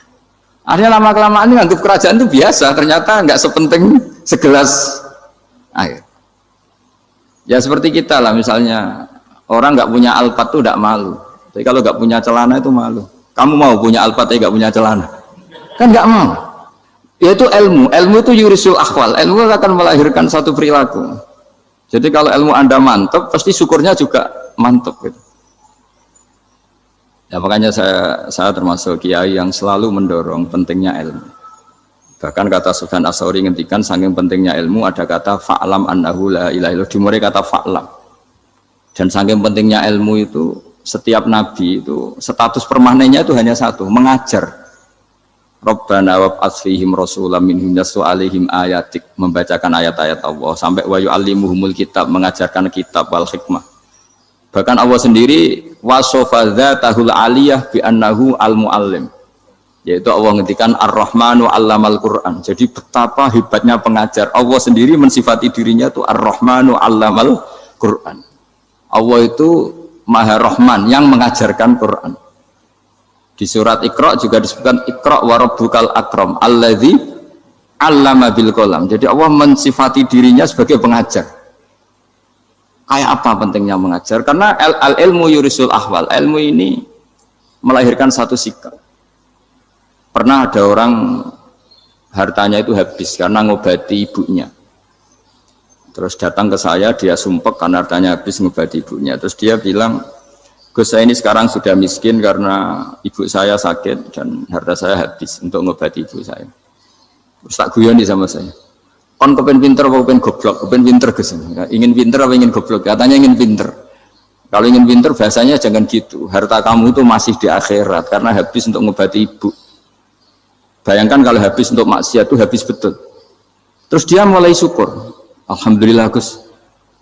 Akhirnya lama-kelamaan ini anggap kerajaan itu biasa, ternyata enggak sepenting segelas air. Ya seperti kita lah, misalnya orang enggak punya Alphard itu enggak malu. Tapi kalau nggak punya celana itu malu. Kamu mau punya Alphard tapi nggak punya celana? Kan nggak mau. Yaitu ilmu. Ilmu itu yurisul akhwal. Ilmu akan melahirkan satu perilaku. Jadi kalau ilmu Anda mantap, pasti syukurnya juga mantap. Gitu. Ya makanya saya termasuk kiai yang selalu mendorong pentingnya ilmu. Bahkan kata Sufyan Ats-Tsauri ngendikan saking pentingnya ilmu ada kata fa'lam annahu la ilaha illallah. Dimulai kata fa'lam. Dan saking pentingnya ilmu itu setiap nabi itu status permanennya itu hanya satu, mengajar. Rabbana wab'ats fihim rasulam minhum yatlu 'alaihim ayatik, membacakan ayat-ayat Allah, sampai wa yu'allimuhumul kitab, mengajarkan kitab wal hikmah. Bahkan Allah sendiri wasofa dzatahul 'aliyah bi annahu al-muallim. Yaitu Allah ngendikan Ar-Rahmanu 'allamal Qur'an. Jadi betapa hebatnya pengajar. Allah sendiri mensifati dirinya itu Ar-Rahmanu 'allamal Qur'an. Allah itu Maha Rahman yang mengajarkan Quran. Di surat Iqra juga disebutkan Iqra wa rabbukal akram alladzi 'allama bil qalam. Jadi Allah mensifati dirinya sebagai pengajar. Kayak apa pentingnya mengajar? Karena al-ilmu yurisul ahwal. Ilmu ini melahirkan satu sikap. Pernah ada orang hartanya itu habis karena ngobati ibunya. Terus datang ke saya, dia sumpek karena hartanya habis ngobati ibunya. Terus dia bilang, Gus, saya ini sekarang sudah miskin karena ibu saya sakit dan harta saya habis untuk ngobati ibu saya. Terus tak guyoni sama saya, kon kepen pinter apa kepen goblok? Kepen pinter Gus. Ingin pinter apa ingin goblok? Katanya ingin pinter. Kalau ingin pinter bahasanya jangan gitu. Harta kamu itu masih di akhirat karena habis untuk ngobati ibu. Bayangkan kalau habis untuk maksiat itu habis betul. Terus dia mulai syukur. Alhamdulillah Gus,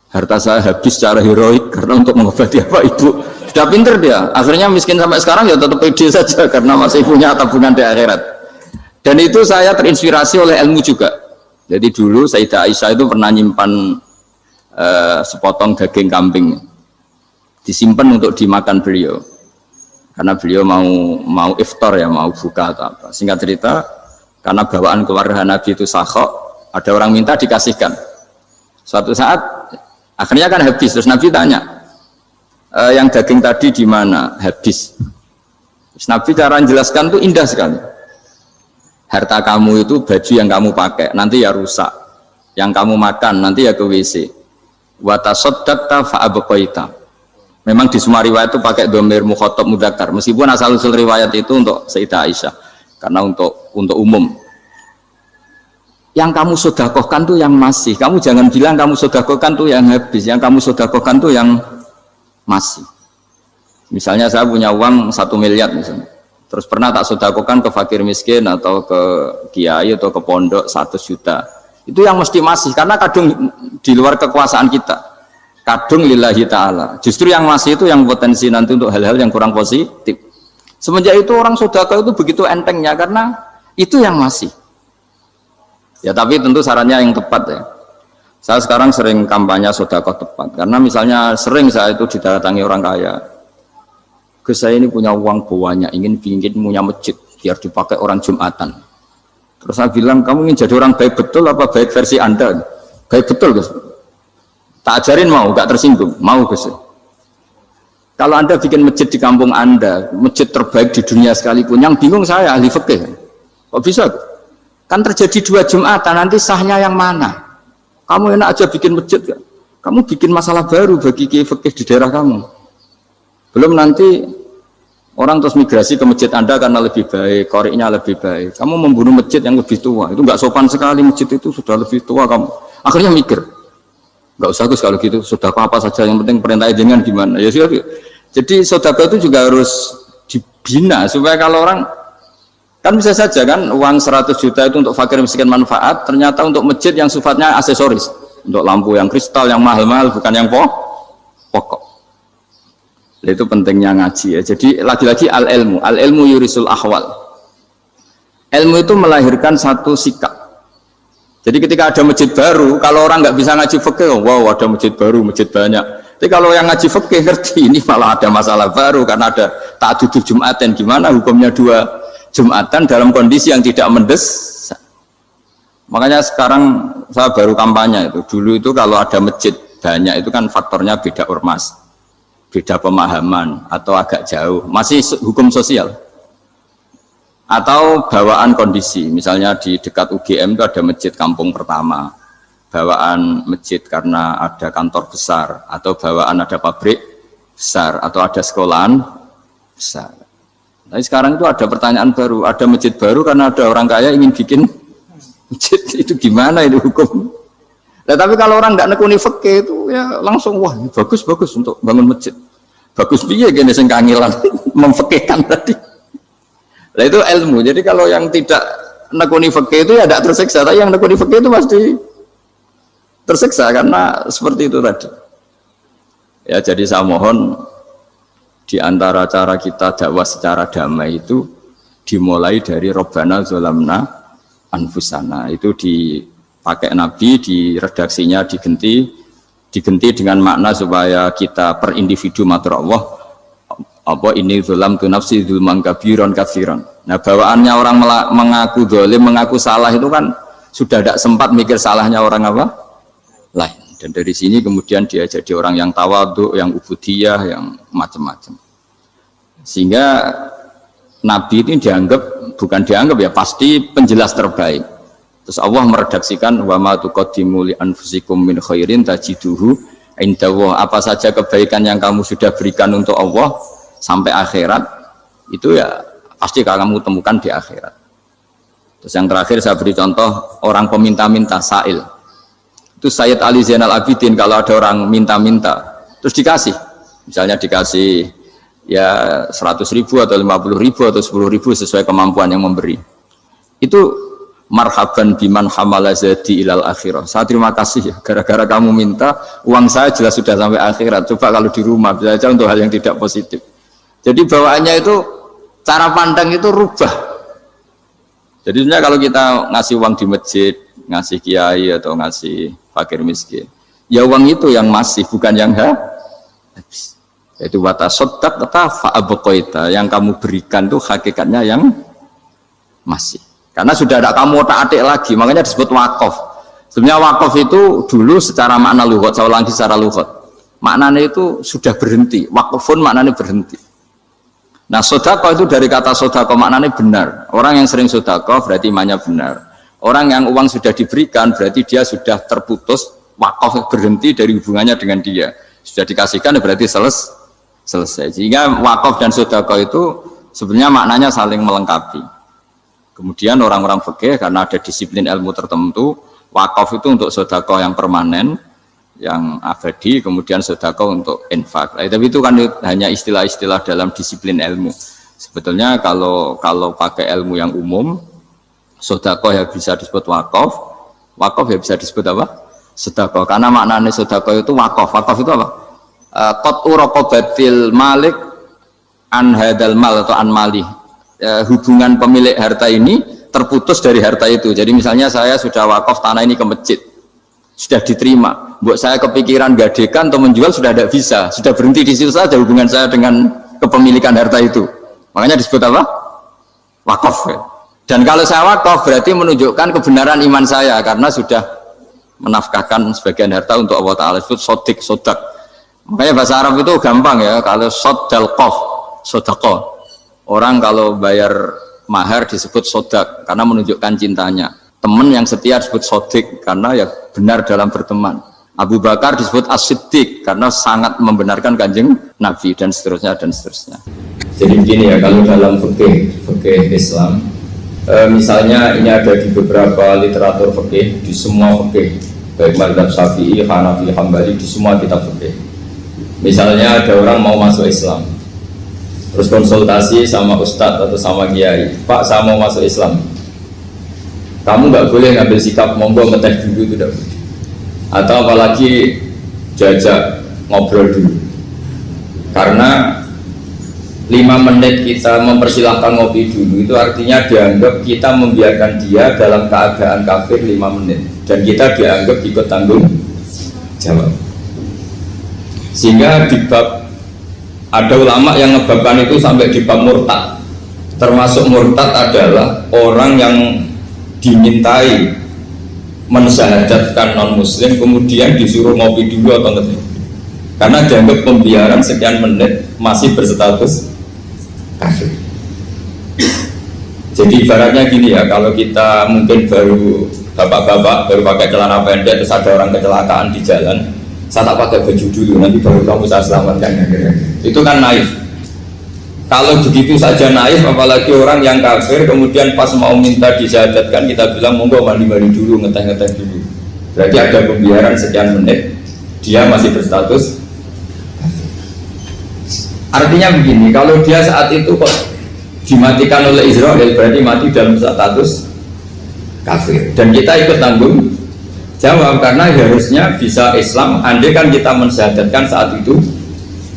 harta saya habis secara heroik karena untuk mengobati apa ibu. Sudah pinter dia. Akhirnya miskin sampai sekarang ya tetap pede saja karena masih punya tabungan di akhirat. Dan itu saya terinspirasi oleh ilmu juga. Jadi dulu Sayyidah Aisyah itu pernah nyimpan sepotong daging kambing, disimpan untuk dimakan beliau. Karena beliau mau iftar ya, mau buka atau apa. Singkat cerita, karena bawaan keluarga Nabi itu sakhok, ada orang minta dikasihkan. Suatu saat akhirnya kan habis, terus Nabi tanya, yang daging tadi di mana? Habis. Terus Nabi cara menjelaskan itu indah sekali. Harta kamu itu baju yang kamu pakai, nanti ya rusak. Yang kamu makan, nanti ya ke WC. Wa tasaddaqta fa abqaita. Memang di semua riwayat itu pakai dhamir mukhatab mudzakkar. Meskipun asal-usul riwayat itu untuk Sayyidah Aisyah, karena untuk umum. Yang kamu sedekahkan tuh yang masih. Kamu jangan bilang kamu sedekahkan tuh yang habis. Yang kamu sedekahkan tuh yang masih. Misalnya saya punya uang 1 miliar misalnya. Terus pernah tak sedekahkan ke fakir miskin atau ke kiai atau ke pondok 100 juta. Itu yang mesti masih karena kadung di luar kekuasaan kita. Kadung lillahi ta'ala. Justru yang masih itu yang potensi nanti untuk hal-hal yang kurang positif. Semenjak itu orang sedekah itu begitu entengnya karena itu yang masih. Ya tapi tentu sarannya yang tepat ya. Saya sekarang sering kampanye sedekah tepat karena misalnya sering saya itu didatangi orang kaya. Gus, saya ini punya uang banyak, ingin punya masjid biar dipakai orang Jumatan. Terus saya bilang, kamu ingin jadi orang baik betul apa baik versi Anda? Baik betul Gus. Tak ajarin mau, gak tersinggung, mau Gus. Kalau Anda bikin masjid di kampung Anda, masjid terbaik di dunia sekalipun, yang bingung saya ahli fikih. Kok bisa? Kan terjadi 2 Jumatan, nanti sahnya yang mana? Kamu enak aja bikin masjid, kan? Kamu bikin masalah baru bagi kiai fikih di daerah kamu. Belum nanti orang terus migrasi ke masjid Anda karena lebih baik, koriknya lebih baik. Kamu membunuh masjid yang lebih tua, itu nggak sopan sekali, masjid itu sudah lebih tua kamu. Akhirnya mikir, nggak usah Gus kalau gitu, sedekah apa saja, yang penting perintah dengan gimana. Ya sudah. Jadi sedekah itu juga harus dibina supaya kalau orang kan bisa saja kan uang 100 juta itu untuk fakir miskin manfaat, ternyata untuk masjid yang sifatnya aksesoris, untuk lampu yang kristal yang mahal-mahal bukan yang pokok. Itu pentingnya ngaji ya. Jadi lagi-lagi al-ilmu yurisul ahwal. Ilmu itu melahirkan satu sikap. Jadi ketika ada masjid baru, kalau orang nggak bisa ngaji fikih, wow ada masjid baru, masjid banyak. Tapi kalau yang ngaji fikih ngerti ini malah ada masalah baru karena ada ta'dudul Jum'atan. Gimana hukumnya 2 Jum'atan dalam kondisi yang tidak mendesak. Makanya sekarang saya baru kampanye itu. Dulu itu kalau ada masjid banyak itu kan faktornya beda ormas, beda pemahaman atau agak jauh, masih hukum sosial atau bawaan kondisi. Misalnya di dekat UGM itu ada masjid kampung pertama, bawaan masjid karena ada kantor besar atau bawaan ada pabrik besar atau ada sekolahan besar. Tapi sekarang itu ada pertanyaan baru, ada masjid baru karena ada orang kaya ingin bikin masjid. Itu gimana itu hukum? Nah, tapi kalau orang tidak nekuni fikih itu ya langsung wah bagus untuk bangun masjid. Bagus piye gini sing kangelan memfikihkan tadi. Nah itu ilmu. Jadi kalau yang tidak nekuni fikih itu ya tidak tersiksa, tapi yang nekuni fikih itu pasti tersiksa karena seperti itu tadi. Ya jadi saya mohon di antara cara kita dakwah secara damai itu dimulai dari Robbana Zolamna Anfusana. Itu dipakai Nabi, di redaksinya digenti Diganti dengan makna supaya kita per individu matur Allah, apa ini zulam tu nafsi zulman kabiron katsiran. Nah, bawaannya orang mengaku zalim, mengaku salah itu kan sudah tidak sempat mikir salahnya orang apa lain. Dan dari sini kemudian dia jadi orang yang tawadhu, yang ubudiyah, yang macam-macam. Sehingga Nabi ini bukan dianggap ya, pasti penjelas terbaik. Terus Allah meredaksikan wa ma tuqaddimu li anfusikum min khairin tajiduhu indallah. Apa saja kebaikan yang kamu sudah berikan untuk Allah sampai akhirat itu ya pasti kamu temukan di akhirat. Terus yang terakhir saya beri contoh orang peminta-minta, sa'il. Itu Sayyid Ali Zainal Abidin, kalau ada orang minta-minta terus dikasih, misalnya dikasih ya 100.000 atau 50.000 atau 10.000 sesuai kemampuan yang memberi, itu marhaban biman hamala zadi ilal akhirah. Saya terima kasih ya, gara-gara kamu minta uang saya jelas sudah sampai akhirat. Coba kalau di rumah bisa saja untuk hal yang tidak positif. Jadi bawaannya itu, cara pandang itu rubah. Jadi sebenarnya kalau kita ngasih uang di masjid, ngasih kiai atau ngasih fakir miskin, ya uang itu yang masih, bukan yang habis. Itu watasodak kata fa'abqaita, yang kamu berikan itu hakikatnya yang masih. Karena sudah ada kamu otak-atik lagi, makanya disebut wakaf. Sebenarnya wakaf itu dulu secara makna lughat, saya ulangi secara lughat, maknanya itu sudah berhenti. Wakafun maknanya berhenti. Nah, sedekah itu dari kata sedekah maknanya benar. Orang yang sering sedekah berarti imannya benar. Orang yang uang sudah diberikan berarti dia sudah terputus, wakaf berhenti dari hubungannya dengan dia. Sudah dikasihkan berarti selesai. Sehingga wakaf dan sedekah itu sebenarnya maknanya saling melengkapi. Kemudian orang-orang fikih karena ada disiplin ilmu tertentu, wakaf itu untuk sedekah yang permanen, yang abadi, kemudian sedekah untuk infak. Tapi itu kan hanya istilah-istilah dalam disiplin ilmu. Sebetulnya kalau pakai ilmu yang umum, sedekah ya bisa disebut wakaf, wakaf ya bisa disebut apa? Sedekah. Karena maknanya sedekah itu wakaf. Wakaf itu apa? Qat'u raqabatil malik an hadal mal atau an malih. Hubungan pemilik harta ini terputus dari harta itu. Jadi misalnya saya sudah wakaf tanah ini ke masjid, sudah diterima, buat saya kepikiran gadekan atau menjual sudah tidak bisa, sudah berhenti di situ saja hubungan saya dengan kepemilikan harta itu. Makanya disebut apa? Wakaf. Dan kalau saya wakaf berarti menunjukkan kebenaran iman saya karena sudah menafkahkan sebagian harta untuk Allah Ta'ala. Disebut sodik, sodak. Makanya bahasa Arab itu gampang ya, kalau sodalqoh, sodaqoh. Orang kalau bayar mahar disebut sodak karena menunjukkan cintanya. Teman yang setia disebut sodik karena ya benar dalam berteman. Abu Bakar disebut as-siddiq karena sangat membenarkan kanjeng Nabi, dan seterusnya dan seterusnya. Jadi begini ya, kalau dalam fikih Islam, misalnya ini ada di beberapa literatur fikih, di semua fikih, baik mazhab Syafi'i, Hanafi, Hambali, di semua kitab fikih. Misalnya ada orang mau masuk Islam, terus konsultasi sama ustadz atau sama kiai, Pak saya mau masuk Islam, kamu nggak boleh ngambil sikap monggo ngeteh dulu, itu tidak boleh. Atau apalagi jajak ngobrol dulu, karena 5 menit kita mempersilahkan ngopi dulu itu artinya dianggap kita membiarkan dia dalam keadaan kafir 5 menit, dan kita dianggap ikut tanggung jawab. Sehingga di bab, ada ulama yang ngebabkan itu sampai di bab murtad. Termasuk murtad adalah orang yang dimintai mensyahadatkan non muslim kemudian disuruh ngopi dulu atau ngeteh, karena dianggap pembiaran sekian menit masih berstatus kafir. Jadi ibaratnya gini ya, kalau kita mungkin baru bapak-bapak baru pakai celana pendek terus ada orang kecelakaan di jalan, saya tak pakai baju dulu nanti baru kamu saya selamatkan, itu kan naif. Kalau begitu saja naif, apalagi orang yang kafir kemudian pas mau minta disyahadatkan kita bilang monggo mandi-mandi dulu, ngeteh-ngeteh dulu, berarti ada pembiaran sekian menit, dia masih berstatus kafir. Artinya begini, kalau dia saat itu kok dimatikan oleh Israel berarti mati dalam status kafir, dan kita ikut tanggung jawab karena harusnya bisa Islam andai kan kita mensyahadatkan saat itu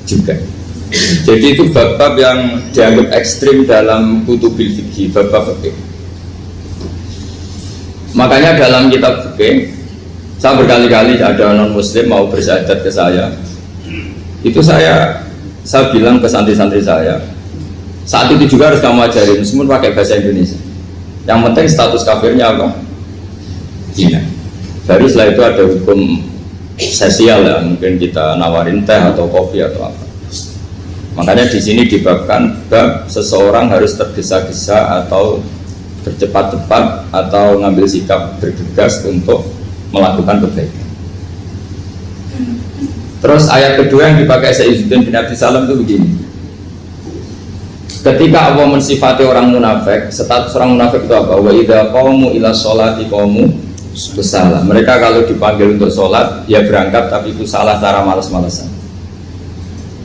juga. Jadi itu bab-bab yang dianggap ekstrim dalam kutubil fikih, bab-bab fikih. Makanya dalam kitab fikih Saya berkali-kali ada non muslim mau bersyahadat ke saya, itu saya bilang ke santri-santri saya, saat itu juga harus kamu ajarin meskipun pakai bahasa Indonesia. Yang penting status kafirnya apa? Iya. Baru setelah itu ada hukum sosial ya, mungkin kita nawarin teh atau kopi atau apa. Makanya di sini dibabkan bab seseorang harus tergesa-gesa atau bercepat-cepat atau ngambil sikap bergegas untuk melakukan kebaikan. Terus ayat kedua yang dipakai Sayyidina bin Abi Salam itu begini. Ketika Allah mensifati orang munafik, status orang munafik itu apa? Wa idza qamu ila sholati qamu kusala. Mereka kalau dipanggil untuk sholat, ya berangkat tapi kusala secara malas-malasan.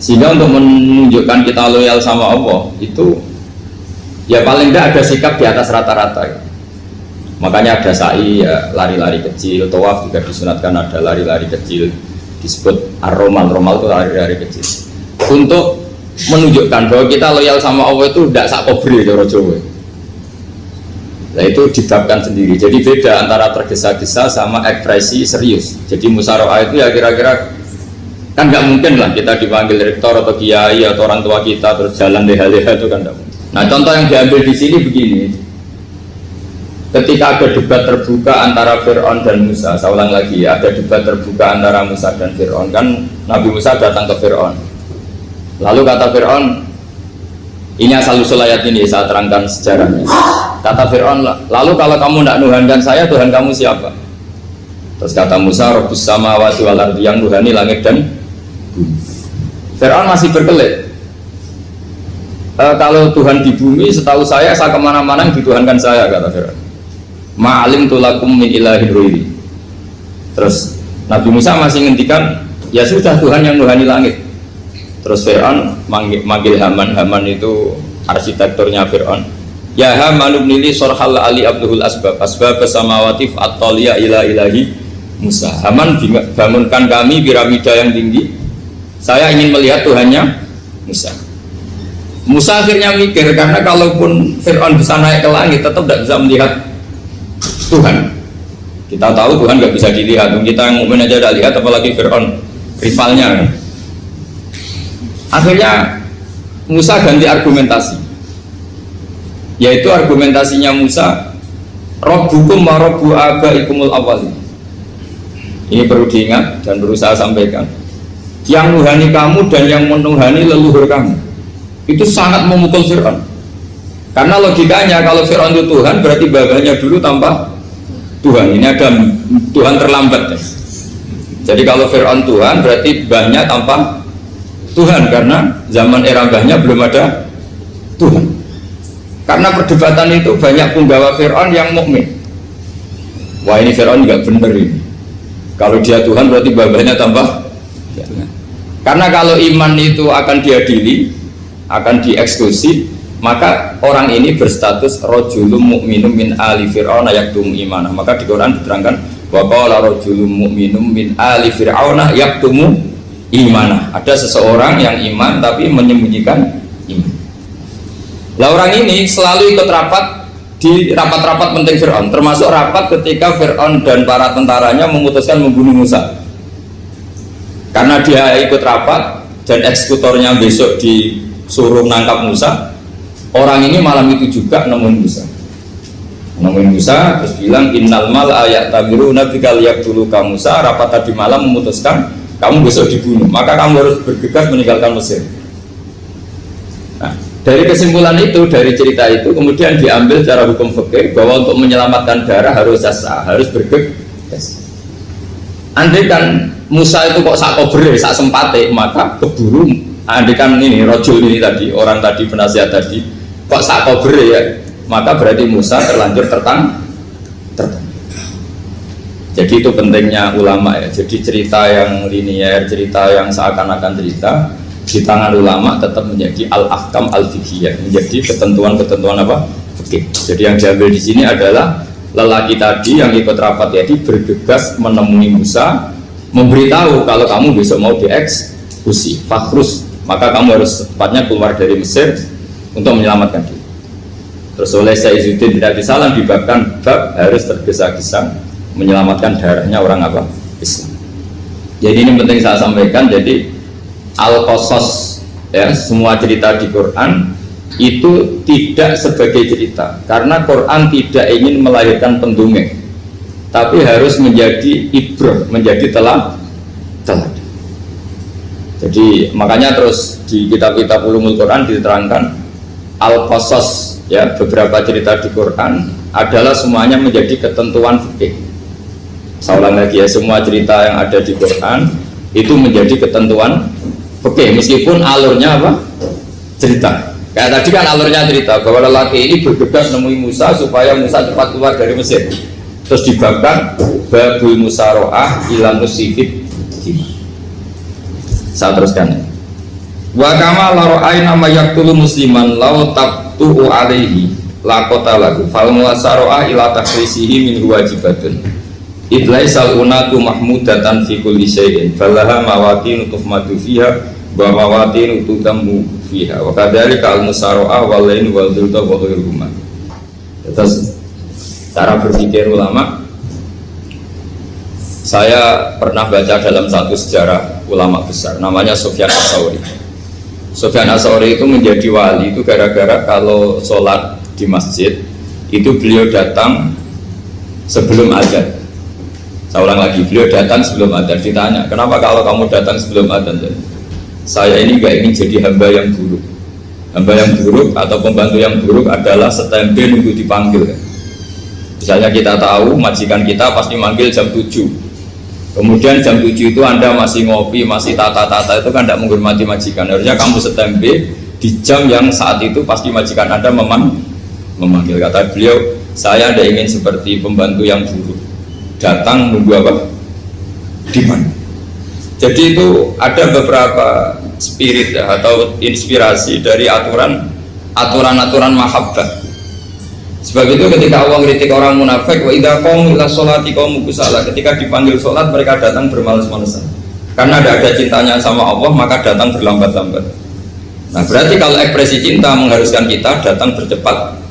Sehingga untuk menunjukkan kita loyal sama Allah itu ya paling tidak ada sikap di atas rata-rata ya. Makanya ada sa'i ya, lari-lari kecil, tawaf juga disunatkan ada lari-lari kecil, disebut ar-romal, romal itu lari-lari kecil untuk menunjukkan bahwa kita loyal sama Allah itu tidak sakobri cara Jawa. Nah itu dibabkan sendiri, jadi beda antara tergesa-gesa sama ekspresi serius. Jadi musyawarah itu ya kira-kira kan nggak mungkin lah kita dipanggil rektor atau kiai atau orang tua kita terus jalan leha-leha itu kan nggak mungkin. Nah contoh yang diambil di sini begini. Ketika ada debat terbuka antara Fir'aun dan Musa, saya ulang lagi ya, ada debat terbuka antara Musa dan Fir'aun, kan Nabi Musa datang ke Fir'aun. Lalu kata Fir'aun, ini asal-usul ayat ini saya terangkan sejarahnya. Kata Fir'aun, lalu kalau kamu tidak nuhankan saya, Tuhan kamu siapa? Terus kata Musa, Rabbus samawati wal ardi, yang nuhani langit dan bumi. Fir'aun masih berkelit. Kalau Tuhan di bumi, setahu saya kemana-mana yang dituhankan saya, kata Fir'aun. Ma'alim tulakum min ilahin ruiri. Terus Nabi Musa masih ngendikan, ya sudah Tuhan yang nuhani langit. Terus Fir'aun manggil Haman. Haman itu arsitekturnya Fir'aun. Ya Haman ibnili sorhal ali abduhul asbab samawati fa'atoliya ila ilahi Musa. Haman bangunkan kami piramida yang tinggi. Saya ingin melihat Tuhannya Musa. Musa akhirnya mikir, karena kalaupun Fir'aun bisa naik ke langit tetap tidak bisa melihat Tuhan. Kita tahu Tuhan nggak bisa dilihat, kita yang mukmin aja tidak lihat, apalagi Fir'aun rivalnya. Akhirnya Musa ganti argumentasi, yaitu argumentasinya Musa, Rabbukum wa Rabbu abaikumul awwalin. Ini perlu diingat dan perlu saya sampaikan, yang nuhani kamu dan yang menuhani leluhur kamu. Itu sangat memukul Fir'aun, karena logikanya kalau Fir'aun itu Tuhan berarti babanya dulu tanpa Tuhan. Ini ada Tuhan terlambat ya. Jadi kalau Fir'aun Tuhan berarti banyak tanpa Tuhan, karena zaman era mbahnya belum ada Tuhan. Karena perdebatan itu banyak penggawa Fir'aun yang mukmin. Wah ini Fir'aun nggak bener ini, kalau dia Tuhan berarti babanya tanpa Tuhan. Karena kalau iman itu akan diadili, akan dieksekusi, maka orang ini berstatus rojulum mukminum min ali fir'auna yaktum imanah. Maka di Quran diterangkan wa qala rojulum mukminum min ali fir'auna yaktum imanah. Ada seseorang yang iman tapi menyembunyikan iman. Lah orang ini selalu ikut rapat di rapat-rapat penting Fir'aun, termasuk rapat ketika Fir'aun dan para tentaranya memutuskan membunuh Musa. Karena dia ikut rapat dan eksekutornya besok disuruh menangkap Musa, orang ini malam itu juga nemuin Musa terus bilang innal mal ayat tabiru nabikal yaktulu ka Musa. Rapat tadi malam memutuskan kamu besok dibunuh, maka kamu harus bergegas meninggalkan Mesir. Nah, dari kesimpulan itu, dari cerita itu kemudian diambil secara hukum fikih bahwa untuk menyelamatkan darah harus jasa, harus bergegas. Andai kan Musa itu kok sak kobre, sak sempate, maka keburu. Andai kan ini rojul ini tadi, orang tadi penasihat tadi kok sak kobre ya, maka berarti Musa terlanjur tertang. Jadi itu pentingnya ulama ya. Jadi cerita yang linier, cerita yang seakan-akan cerita di tangan ulama tetap menjadi al-ahkam al-fiqhiyah, menjadi ketentuan-ketentuan apa? Fikih. Jadi yang diambil di sini adalah lelaki tadi yang ikut rapat tadi bergegas menemui Musa, memberitahu kalau kamu besok mau dieksekusi, fakhrus, maka kamu harus secepatnya keluar dari Mesir untuk menyelamatkan diri. Terus oleh Sayyidina bin Abi Salam dibabkan bab harus tergesa-gesa menyelamatkan darahnya orang apa? Islam. Jadi ini penting saya sampaikan. Jadi al-qasas ya, semua cerita di Quran itu tidak sebagai cerita, karena Quran tidak ingin melahirkan pendongeng, tapi harus menjadi ibrah, menjadi teladan. Jadi makanya terus di kitab-kitab ulumul Quran diterangkan al-qasas ya, beberapa cerita di Quran adalah semuanya menjadi ketentuan fikih. Saya ulang lagi ya, semua cerita yang ada di Quran itu menjadi ketentuan fikih, meskipun alurnya apa? Cerita. Kayak tadi kan alurnya cerita bahwa lelaki ini bergegas nemui Musa supaya Musa cepat keluar dari Mesir. Terus dibabkan babul musaroah ilam musifid. Saya teruskan. Wa kama laro'aina ma yaqtulu musliman law tabtu'u alaihi laqata lahu fal musaroah ila takhrisihi min wajibatun. Idlaisal unatu mahmudatan fi kulli syai'in falaha mawatin tuhmadu fiha wa mawatin tutamu fiha wa kadzalika al-musaroah wal lain wal dhulta wa ghairuhuma. Terus cara berpikir ulama, saya pernah baca dalam satu sejarah ulama besar namanya Sufyan Ats-Tsauri. Sufyan Ats-Tsauri itu menjadi wali itu gara-gara kalau sholat di masjid itu beliau datang sebelum azan. Saya ulang lagi, beliau datang sebelum azan. Ditanya, kenapa kalau kamu datang sebelum azan? Saya ini gak ingin jadi hamba yang buruk. Hamba yang buruk atau pembantu yang buruk adalah setempe nunggu dipanggil. Misalnya kita tahu majikan kita pasti manggil jam 7, kemudian jam 7 itu Anda masih ngopi, masih tata-tata, itu kan tidak menghormati majikan. Harusnya kamu setempe di jam yang saat itu pasti majikan Anda memanggil. Kata beliau, saya tidak ingin seperti pembantu yang buruk, datang nunggu apa? Dipanggil. Jadi itu ada beberapa spirit ya, atau inspirasi dari aturan-aturan mahabbah. Sebab itu ketika Allah kritik orang munafik, wa idza qamu ila sholati qamu kusala, ketika dipanggil sholat mereka datang bermalas-malasan. Karena tidak ada cintanya sama Allah, maka datang berlambat-lambat. Nah, berarti kalau ekspresi cinta mengharuskan kita datang bercepat.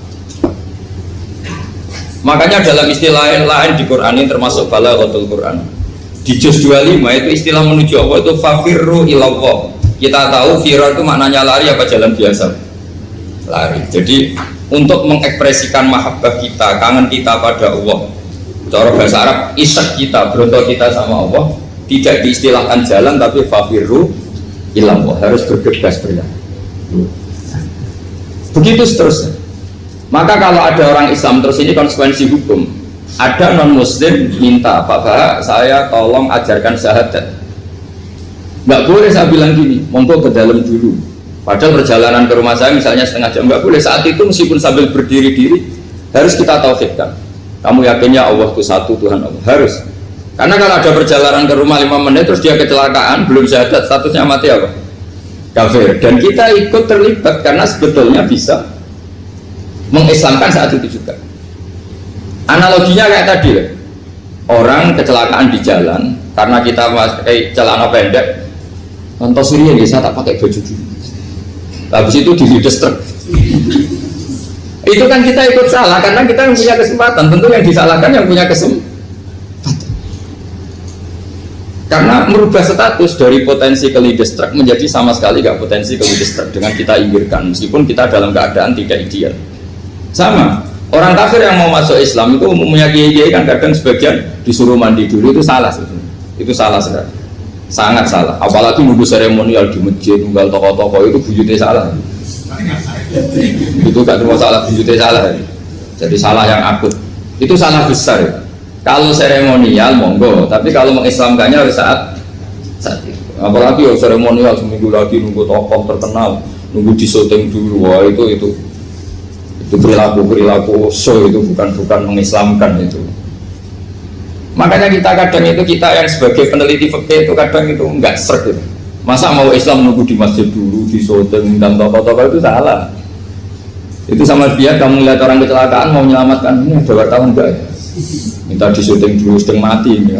Makanya dalam istilah lain di Quran ini termasuk balaghatul Quran. Di juz 25 itu istilah menuju Allah itu fafirru ilallah. Kita tahu firar itu maknanya lari apa jalan biasa? Lari. Jadi untuk mengekspresikan mahabbah kita, kangen kita pada Allah, cara bahasa Arab isak kita, berontok kita sama Allah, tidak diistilahkan jalan tapi fafirru ilallah, harus bergegas berjalan. Begitu seterusnya. Maka kalau ada orang Islam, terus ini konsekuensi hukum, ada non muslim minta, Pak Bah, saya tolong ajarkan syahadat. Nggak boleh saya bilang gini, monggo ke dalam dulu. Padahal perjalanan ke rumah saya misalnya setengah jam, nggak boleh. Saat itu meskipun sambil berdiri-diri harus kita tauhidkan. Kamu yakinnya Allah itu satu, Tuhan Allah, harus. Karena kalau ada perjalanan ke rumah 5 menit terus dia kecelakaan, belum syahadat, statusnya mati apa? Kafir. Dan kita ikut terlibat karena sebetulnya bisa mengislamkan saat itu juga. Analoginya kayak tadi ya, orang kecelakaan di jalan karena kita pakai celana pendek, contoh Suriah saya tak pakai baju dulu, habis itu diludes truk. Itu kan kita ikut salah karena kita yang punya kesempatan. Tentu yang disalahkan yang punya kesempatan, karena merubah status dari potensi kelides truk menjadi sama sekali gak potensi kelides truk dengan kita inggirkan, meskipun kita dalam keadaan tidak ideal. Sama orang kafir yang mau masuk Islam itu umumnya kiai-kiai kan kadang sebagian disuruh mandi dulu, itu salah sebenarnya. Itu salah sekali, sangat salah. Apalagi nunggu seremonial di masjid, nunggal tokoh-tokoh, itu bujutnya salah. Itu gak cuma salah, bujutnya salah. Jadi salah yang akut, itu salah besar ya. Kalau seremonial monggo, tapi kalau mengislamkannya harus saat itu. Apalagi ya seremonial seminggu lagi nunggu tokoh terkenal, nunggu disyuting dulu, wah itu perilaku show, itu bukan mengislamkan itu. Makanya kita yang sebagai peneliti fikih itu kadang itu enggak sreg gitu. Masa mau Islam nunggu di masjid dulu, di syuting dan tokoh-tokoh, itu salah. Itu sama dia kamu lihat orang kecelakaan mau menyelamatkan, ini ada wartawan enggak ya? Minta di syuting dulu setengah mati ini.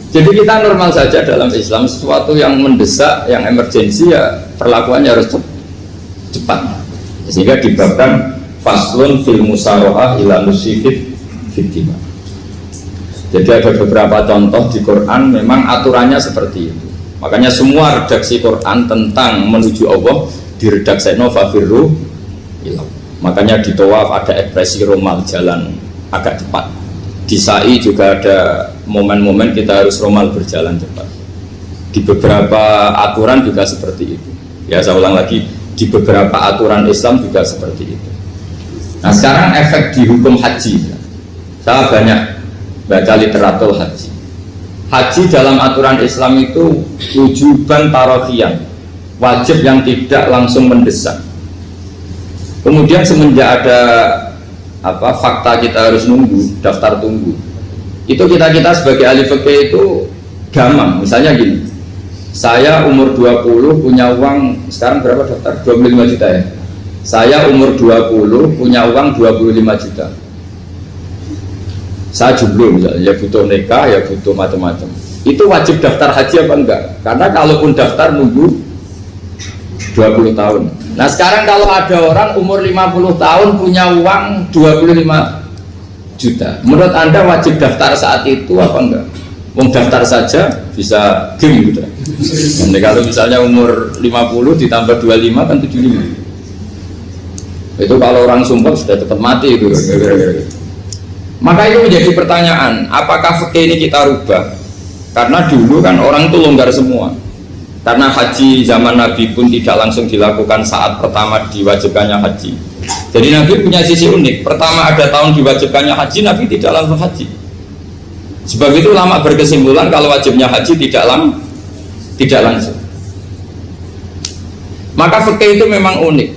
Jadi kita normal saja dalam Islam, sesuatu yang mendesak, yang emergensi ya perlakuannya harus cepat. Sehingga dibabkan faslun fil musaroah ila musifid fitima. Jadi ada beberapa contoh di Quran memang aturannya seperti itu. Makanya semua redaksi Quran tentang menuju Allah diredaksi fafirru ilah. Makanya di tawaf ada ekspresi romal, jalan agak cepat. Di sa'i juga ada momen-momen kita harus romal, berjalan cepat. Di beberapa aturan juga seperti itu. Ya saya ulang lagi, di beberapa aturan Islam juga seperti itu. Nah sekarang efek di hukum haji. Saya banyak baca literatur haji. Haji dalam aturan Islam itu wujuban tarofian, wajib yang tidak langsung mendesak. Kemudian semenjak ada fakta kita harus nunggu, daftar tunggu, itu kita sebagai ahli fikih itu gampang. Misalnya gini, saya umur 20 punya uang, sekarang berapa daftar? 25 juta ya. Saya umur 20 punya uang 25 juta. Saya jomblo misalnya, ya butuh nikah, ya butuh macam-macam. Itu wajib daftar haji apa enggak? Karena kalaupun daftar nunggu 20 tahun. Nah sekarang kalau ada orang umur 50 tahun punya uang 25 juta, menurut Anda wajib daftar saat itu apa enggak? Wong daftar saja bisa game gitu. Jadi kalau misalnya umur 50 ditambah 25 kan 75. Itu kalau orang sumpah sudah tetap mati itu. Maka itu menjadi pertanyaan, apakah fikih ini kita rubah? Karena dulu kan orang itu longgar semua. Karena haji zaman Nabi pun tidak langsung dilakukan saat pertama diwajibkannya haji. Jadi Nabi punya sisi unik. Pertama ada tahun diwajibkannya haji, Nabi tidak langsung haji. Sebab itu ulama berkesimpulan kalau wajibnya haji tidak langsung. Maka fikih itu memang unik.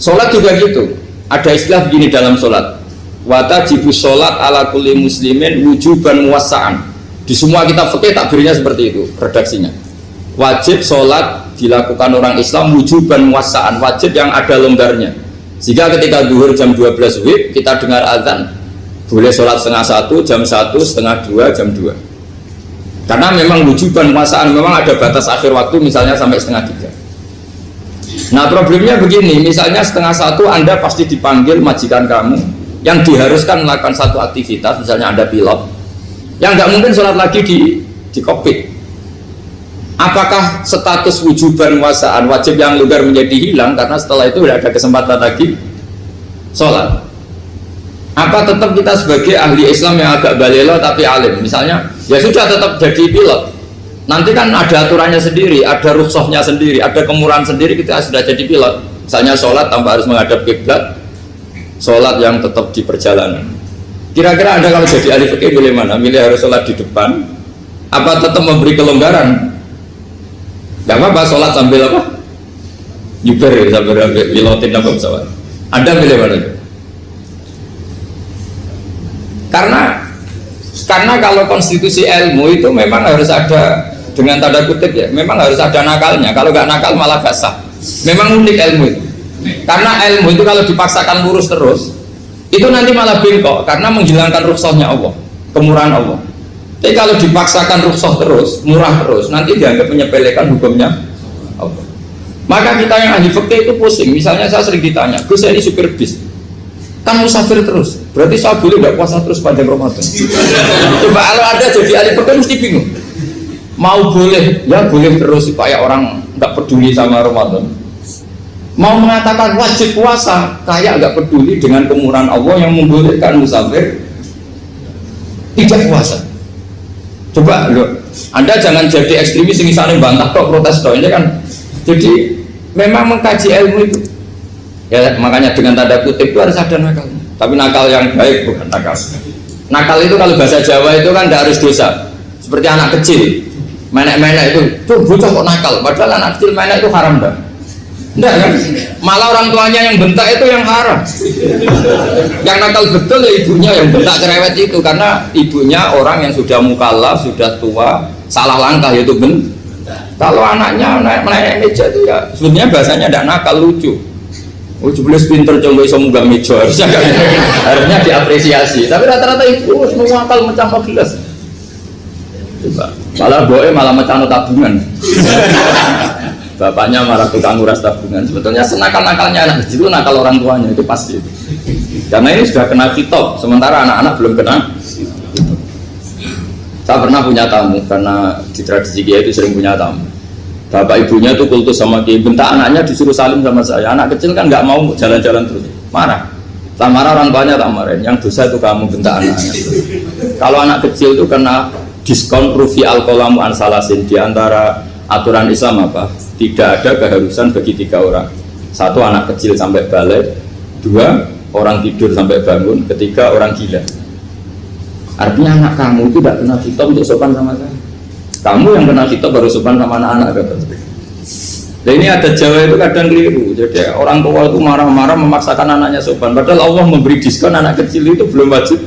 Sholat juga gitu. Ada istilah begini dalam sholat. Watajibu sholat ala kulli muslimin wujuban muwassa'an. Di semua kitab fikih takbirnya seperti itu redaksinya. Wajib sholat dilakukan orang Islam wujuban muwassa'an, wajib yang ada longgarnya. Sehingga ketika zuhur jam 12 WIB kita dengar azan, boleh sholat setengah 1, jam 1, setengah 2, jam 2. Karena memang wujuban muwassa'an, memang ada batas akhir waktu misalnya sampai setengah 3. Nah problemnya begini, misalnya setengah 1 Anda pasti dipanggil majikan kamu yang diharuskan melakukan satu aktivitas, misalnya Anda pilot, yang nggak mungkin sholat lagi di kokpit. Apakah status wujuban wasaan wajib yang longgar menjadi hilang karena setelah itu tidak ada kesempatan lagi sholat? Apa tetap kita sebagai ahli Islam yang agak balelo tapi alim, misalnya ya sudah tetap jadi pilot, nanti kan ada aturannya sendiri, ada rukhsahnya sendiri, ada kemurahan sendiri, kita sudah jadi pilot. Misalnya sholat tanpa harus menghadap kiblat, sholat yang tetap di perjalanan. Kira-kira Anda kalau jadi ahli fikih milih mana? Milih harus sholat di depan apa tetap memberi kelonggaran? Gak apa-apa sholat sambil apa? Nyuper ya, sambil pilotin apa pesawat. Anda milih mana? Karena kalau konstitusi ilmu itu memang harus ada, dengan tanda kutip ya, memang harus ada nakalnya. Kalau nggak nakal malah gak sah. Memang unik ilmu itu. Karena ilmu itu kalau dipaksakan lurus terus, itu nanti malah bengkok karena menghilangkan rukhsahnya Allah, kemurahan Allah. Tapi kalau dipaksakan rukhsah terus, murah terus, nanti dianggap menyepelekan hukumnya Allah. Maka kita yang ahli fikih itu pusing. Misalnya saya sering ditanya, Gus saya ini supir bis, kan musafir terus, berarti saya boleh nggak puasa terus pada Ramadan? Coba kalau ada jadi ahli fikih mesti bingung. Mau boleh, ya boleh terus supaya orang nggak peduli sama Ramadan. Mau mengatakan wajib puasa, kayak nggak peduli dengan kemurahan Allah yang membolehkan musafir tidak puasa. Coba loh, Anda jangan jadi ekstremis yang misalnya bantah kok protes kok, ini kan. Jadi memang mengkaji ilmu itu ya, makanya dengan tanda kutip itu harus ada nakal, tapi nakal yang baik, bukan nakal. Nakal itu kalau bahasa Jawa itu kan tidak harus dosa, seperti anak kecil menek-menek itu, tuh bocah kok nakal, padahal anak kecil menek itu haram dah. Enggak kan? Malah orang tuanya yang bentak itu yang haram. Yang nakal betul ya ibunya yang bentak cerewet itu, karena ibunya orang yang sudah mukallaf, sudah tua, salah langkah yaitu bentak. Kalau anaknya naik meja itu ya sebenarnya bahasanya tidak nakal, lucu. Oh jebles pinter coba bisa munggah meja, harusnya diapresiasi. Tapi rata-rata itu semua akal mencampur gelas. Coba malah boe malah mecano tabungan. Bapaknya marah tukang nguras tabungan. Sebetulnya senakal-nakalnya anak kecil itu nakal orang tuanya, itu pasti. Karena ini sudah kena kitab, sementara anak-anak belum kena. Saya pernah punya tamu, karena di tradisi Kiai itu sering punya tamu. Bapak ibunya itu kultus sama Kiai, bentak anaknya disuruh salim sama saya. Anak kecil kan nggak mau jalan-jalan terus, marah. Tak marah orang tuanya tak marahin, yang dosa itu kamu bentak anaknya. Kalau anak kecil itu kena diskon rufi al-qalamu an salasin. Di antara aturan Islam apa? Tidak ada keharusan bagi 3 orang. 1 anak kecil sampai balik, 2 orang tidur sampai bangun, 3 orang gila. Artinya anak kamu itu tidak kena kitab untuk sopan sama saya. Kamu yang kena kitab baru sopan sama anak-anak. Nah ini ada Jawa itu kadang keliru. Jadi orang tua itu marah-marah memaksakan anaknya sopan. Padahal Allah memberi diskon anak kecil itu belum wajib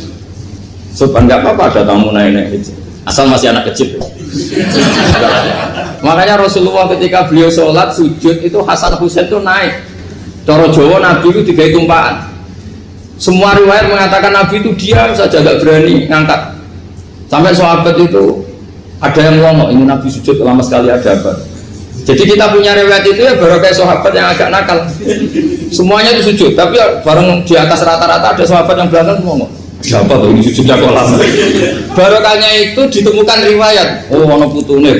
sopan. Gak apa-apa ada tamu naik-naik kecil, asal masih anak kecil. Makanya Rasulullah ketika beliau sholat sujud itu Hasan Husain itu naik. Cara Jawa Nabi itu 3 tumpahan. Semua riwayat mengatakan Nabi itu diam saja, gak berani ngangkat. Sampai sahabat itu ada yang ngomong, ini Nabi sujud lama sekali ada apa? Jadi kita punya riwayat itu ya baru kayak sahabat yang agak nakal. Semuanya itu sujud, tapi bareng di atas rata-rata ada sahabat yang belakang ngomong, siapa tuh ini sujudnya kok lama? Barokahnya itu ditemukan riwayat, oh ono putune.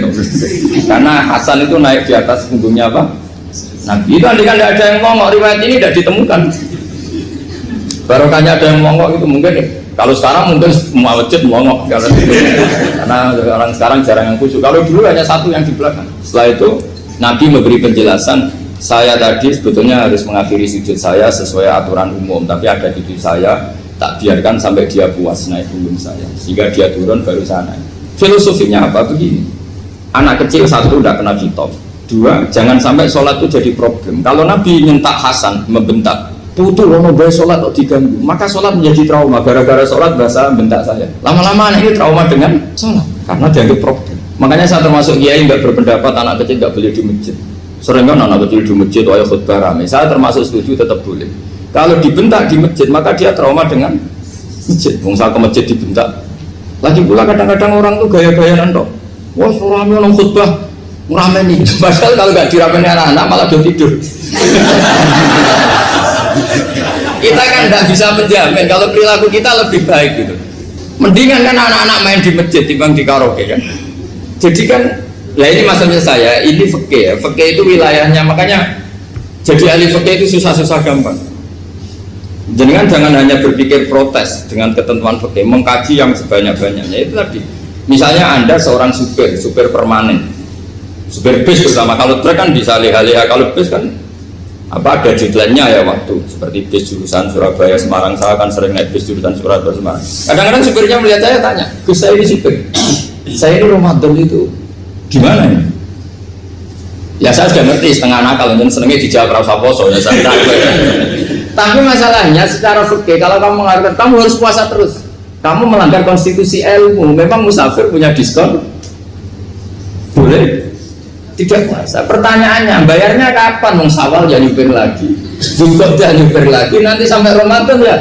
Karena Hasan itu naik di atas punggungnya apa? Nabi itu andikan tidak ada yang ngomong, riwayat ini tidak ditemukan. Barokahnya ada yang mongok itu mungkin kalau sekarang mungkin semua masjid mongok karena orang sekarang jarang yang khusyuk. Kalau dulu hanya 1 yang di belakang. Setelah itu Nabi memberi penjelasan, saya tadi sebetulnya harus mengakhiri sujud saya sesuai aturan umum, tapi ada cucu saya tak biarkan sampai dia puas naik punggung saya sehingga dia turun baru saya naik. Filosofinya apa? Begini, anak kecil 1 udah kena kitab, 2 jangan sampai sholat itu jadi problem. Kalau Nabi nyentak Hasan, membentak putu lono bayi sholat kok diganggu, maka sholat menjadi trauma. Gara-gara sholat bahasa bentak saya, lama-lama anak ini trauma dengan sholat karena dianggap problem. Makanya saya termasuk kiai nggak berpendapat anak kecil nggak boleh di masjid. Sering kan anak kecil di masjid ayat khutbah rame, saya termasuk setuju tetap boleh. Kalau dibentak di masjid maka dia trauma dengan masjid. Saya ke masjid dibentak, lagi pula kadang-kadang orang tuh gaya-gayaan toh, wah rame orang khutbah rame nih, padahal kalau nggak diramein anak-anak malah udah tidur. Kita kan tidak bisa menjamin kalau perilaku kita lebih baik gitu. Mendingan kan anak-anak main di masjid dibanding di karaoke kan. Jadi kan, lah ini maksudnya saya, ini fikih ya. Fikih itu wilayahnya, makanya jadi ahli fikih itu susah-susah gampang. Jangan hanya berpikir protes dengan ketentuan fikih, mengkaji yang sebanyak-banyaknya. Itu tadi, misalnya Anda seorang supir permanen, supir bis terutama. Kalau truk kan bisa leha-leha, kalau bis kan apa ada deadline-nya ya waktu, seperti bis jurusan Surabaya Semarang. Saya kan sering naik bis jurusan Surabaya Semarang. Kadang-kadang supirnya melihat saya tanya, Gus saya ini supir, saya ini Ramadan itu gimana ya? Ya saya sudah ngerti setengah nakal, dan senengnya dijawab rasa poso ya saya tahu. Tapi masalahnya secara fikih kalau kamu mengatakan kamu harus puasa terus, kamu melanggar konstitusi ilmu. Memang musafir punya diskon? Boleh tidak puasa. Pertanyaannya, bayarnya kapan? Mau Syawal ya nyupir lagi, Zulhijjah ya nyupir lagi, nanti sampai Ramadan ya.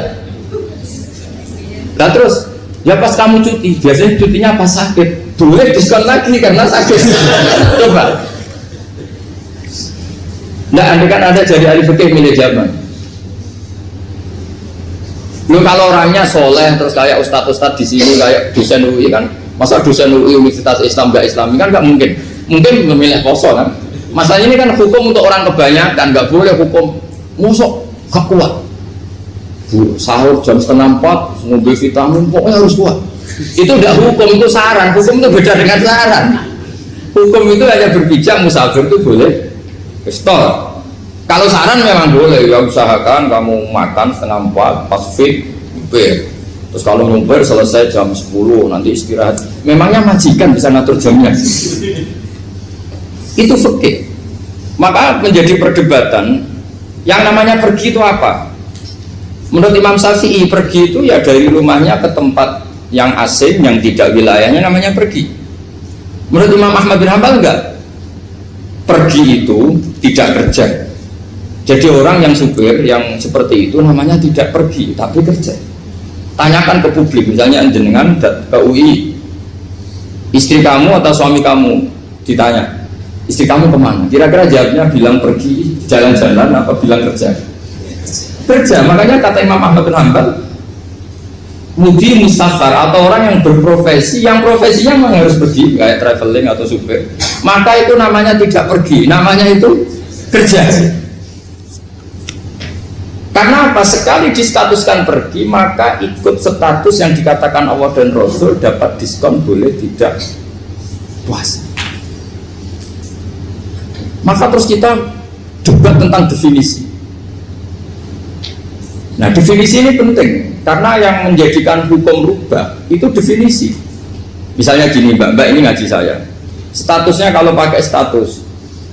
Nah terus, ya pas kamu cuti, biasanya cutinya pas sakit, boleh diskon lagi karena sakit. Coba. Nah, andai kan ada jadi ahli fikih milik zaman. Lu kalau orangnya soleh terus kayak ustadz-ustadz di sini kayak dosen UI kan, masa dosen UI Universitas Islam nggak Islami kan nggak mungkin. Mungkin memilih poso kan. Masalahnya ini kan hukum untuk orang kebanyakan, nggak boleh hukum musuh gak kuat. Sahur jam 3:30 ngambil vitamin pokoknya harus kuat. Itu tidak hukum, itu saran. Hukum itu beda dengan saran. Hukum itu hanya berbicara musafir itu boleh stop. Kalau saran memang boleh, ya usahakan kamu makan 3:30 pas fit, terus kalau ngumpir selesai jam 10 nanti istirahat. Memangnya majikan bisa ngatur jamnya? Itu fikih. Maka menjadi perdebatan yang namanya pergi itu apa? Menurut Imam Syafi'i pergi itu ya dari rumahnya ke tempat yang asing yang tidak wilayahnya namanya pergi. Menurut Imam Ahmad bin Hanbal enggak. Pergi itu tidak kerja. Jadi orang yang supir yang seperti itu namanya tidak pergi tapi kerja. Tanyakan ke publik, misalnya jenengan ke UI, istri kamu atau suami kamu ditanya, istri kamu kemana? Kira-kira jawabnya bilang pergi jalan-jalan apa bilang kerja? Kerja. Makanya kata Imam Ahmad bin Hanbal, mudi musafar atau orang yang berprofesi, yang profesinya memang harus pergi kayak traveling atau supir, maka itu namanya tidak pergi, namanya itu kerja. Karena apa? Sekali distatuskan pergi, maka ikut status yang dikatakan Allah dan Rasul, dapat diskon, boleh tidak puasa. Maka terus kita debat tentang definisi. Nah, definisi ini penting karena yang menjadikan hukum rubah itu definisi. Misalnya gini, mbak ini ngaji saya, statusnya kalau pakai status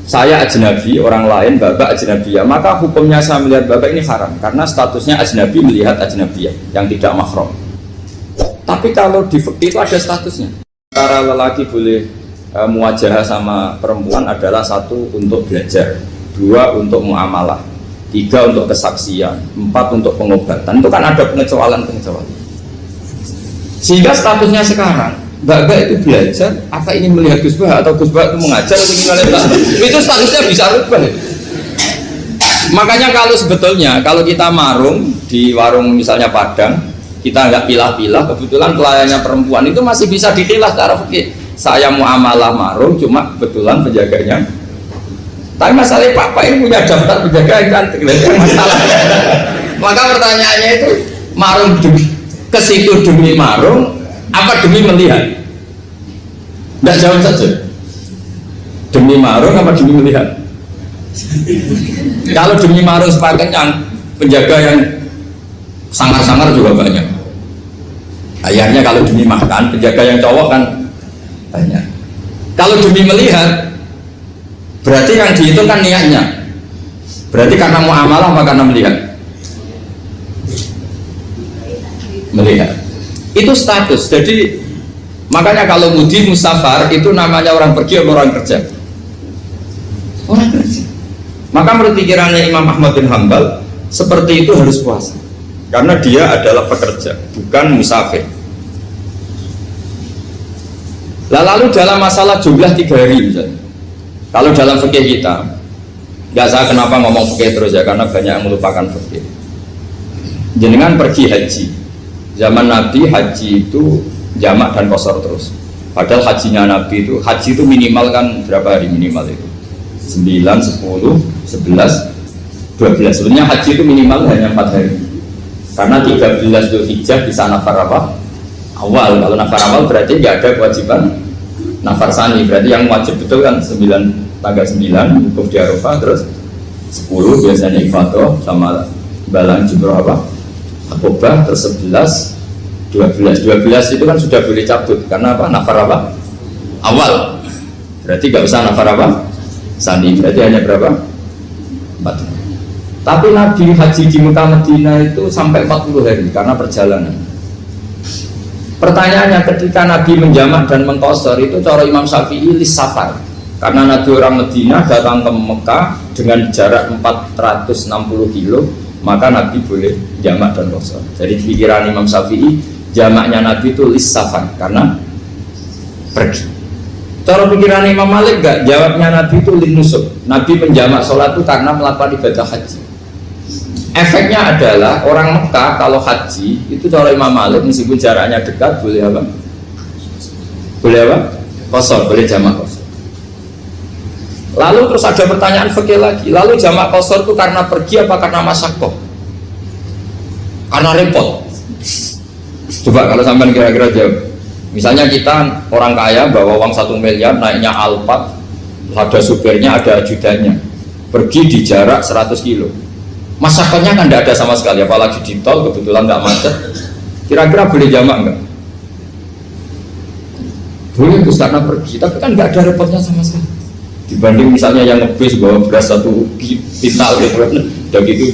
saya ajnabi, orang lain bapak ajnabiyah, maka hukumnya saya melihat bapak ini haram karena statusnya ajnabi melihat ajnabiyah yang tidak mahram. Tapi kalau di fikih itu ada statusnya. Antara lelaki boleh muwajahah sama perempuan adalah satu untuk belajar, dua untuk muamalah, tiga untuk kesaksian, empat untuk pengobatan. Itu kan ada pengecualian. Sehingga statusnya sekarang Mbak itu belajar, apa ini melihat Gus Bah atau Gus Bah itu mengajar itu statusnya bisa rubah. Makanya kalau sebetulnya kalau kita marung di warung misalnya Padang, kita nggak pilah-pilah, kebetulan pelayannya perempuan itu masih bisa dipilah secara fikih. Saya muamalah marung, cuma kebetulan penjaganya. Tapi masalahnya Pak ini punya daftar penjaga yang cantik, masalah. Maka pertanyaannya itu marung ke situ demi marung apa demi melihat? Tidak jawab saja. Demi marung apa demi melihat? Kalau demi marung sepakat yang penjaga yang sangar-sangar juga banyak. Ayahnya kalau demi makan, penjaga yang cowok kan banyak. Kalau demi melihat, berarti yang dihitung kan niatnya. Berarti karena muamalah apa karena melihat? Melihat. Itu status. Jadi makanya kalau mudi musafar itu namanya orang pergi atau orang kerja? Orang kerja. Maka menurut pikirannya Imam Ahmad bin Hanbal seperti itu harus puasa karena dia adalah pekerja, bukan musafir. Lalu dalam masalah jumlah 3 hari misalnya, kalau dalam fikih kita, nggak saya kenapa ngomong fikih terus ya, karena banyak yang melupakan fikih. Jenengan pergi haji, zaman Nabi haji itu jamak dan qashar terus. Padahal hajinya Nabi itu, haji itu minimal kan berapa hari minimal itu? 9, 10, 11, 12. Sebenarnya haji itu minimal hanya 4 hari. Karena 13 Dzulhijjah bisa nafar apa? Awal. Kalau nafar awal berarti nggak ada kewajiban nafar sani. Berarti yang wajib betul kan 9, tanggal 9 wukuf di Arafah, terus 10 biasanya ifadah sama balang jumroh apa? Akobah, terus 11, 12 itu kan sudah boleh cabut karena apa? Nafar apa? Awal. Berarti nggak usah nafar apa? Sani. Berarti hanya berapa? 4. Tapi Nabi haji di Mekah Madinah itu sampai 40 hari karena perjalanan. Pertanyaannya, ketika Nabi menjamak dan mengqashar itu cara Imam Syafi'i lis safar. Karena Nabi orang Madinah datang ke Mekah dengan jarak 460 kilo, maka Nabi boleh jamak dan qashar. Jadi pikiran Imam Syafi'i, jamaknya Nabi itu lis safar karena pergi. Cara pikiran Imam Malik enggak, jawabnya Nabi itu lin nusuk. Nabi menjamak sholat itu karena melakukan ibadah haji. Efeknya adalah orang Mekah kalau haji itu cara Imam Malik meskipun jaraknya dekat boleh apa? Boleh apa? Qashar, boleh jamak qashar. Lalu terus ada pertanyaan fikih lagi. Lalu jamak qashar itu karena pergi apa karena masyaqqah? Karena repot. Coba kalau sampean kira-kira jawab. Misalnya kita orang kaya bawa uang 1 miliar, naiknya Alphard, ada supirnya, ada ajudannya, pergi di jarak 100 kilo. Masyarakatnya kan tidak ada sama sekali, apalagi di tol kebetulan nggak macet. Kira-kira boleh jamak nggak? Boleh, terus karena pergi, tapi kan nggak ada repotnya sama sekali. Dibanding misalnya yang ngebis bawa beras 1 kintal gitu, udah gitu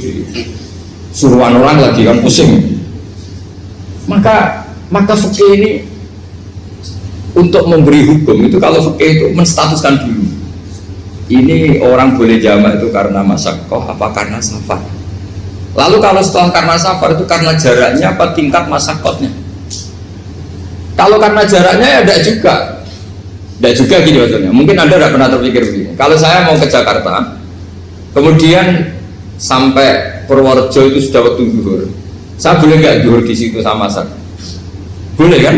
suruhan orang lagi kan pusing. Maka fikih ini untuk memberi hukum itu, kalau fikih itu menstatuskan dulu. Ini orang boleh jamak itu karena masyaqqah apa karena safar. Lalu kalau setelah karena safar itu karena jaraknya apa tingkat masyaqqahnya. Kalau karena jaraknya ya tidak juga gini maksudnya. Mungkin Anda tidak pernah terpikir begini. Kalau saya mau ke Jakarta, kemudian sampai Purworejo itu sudah waktu zuhur, saya boleh nggak zuhur di situ sama masak? Boleh kan?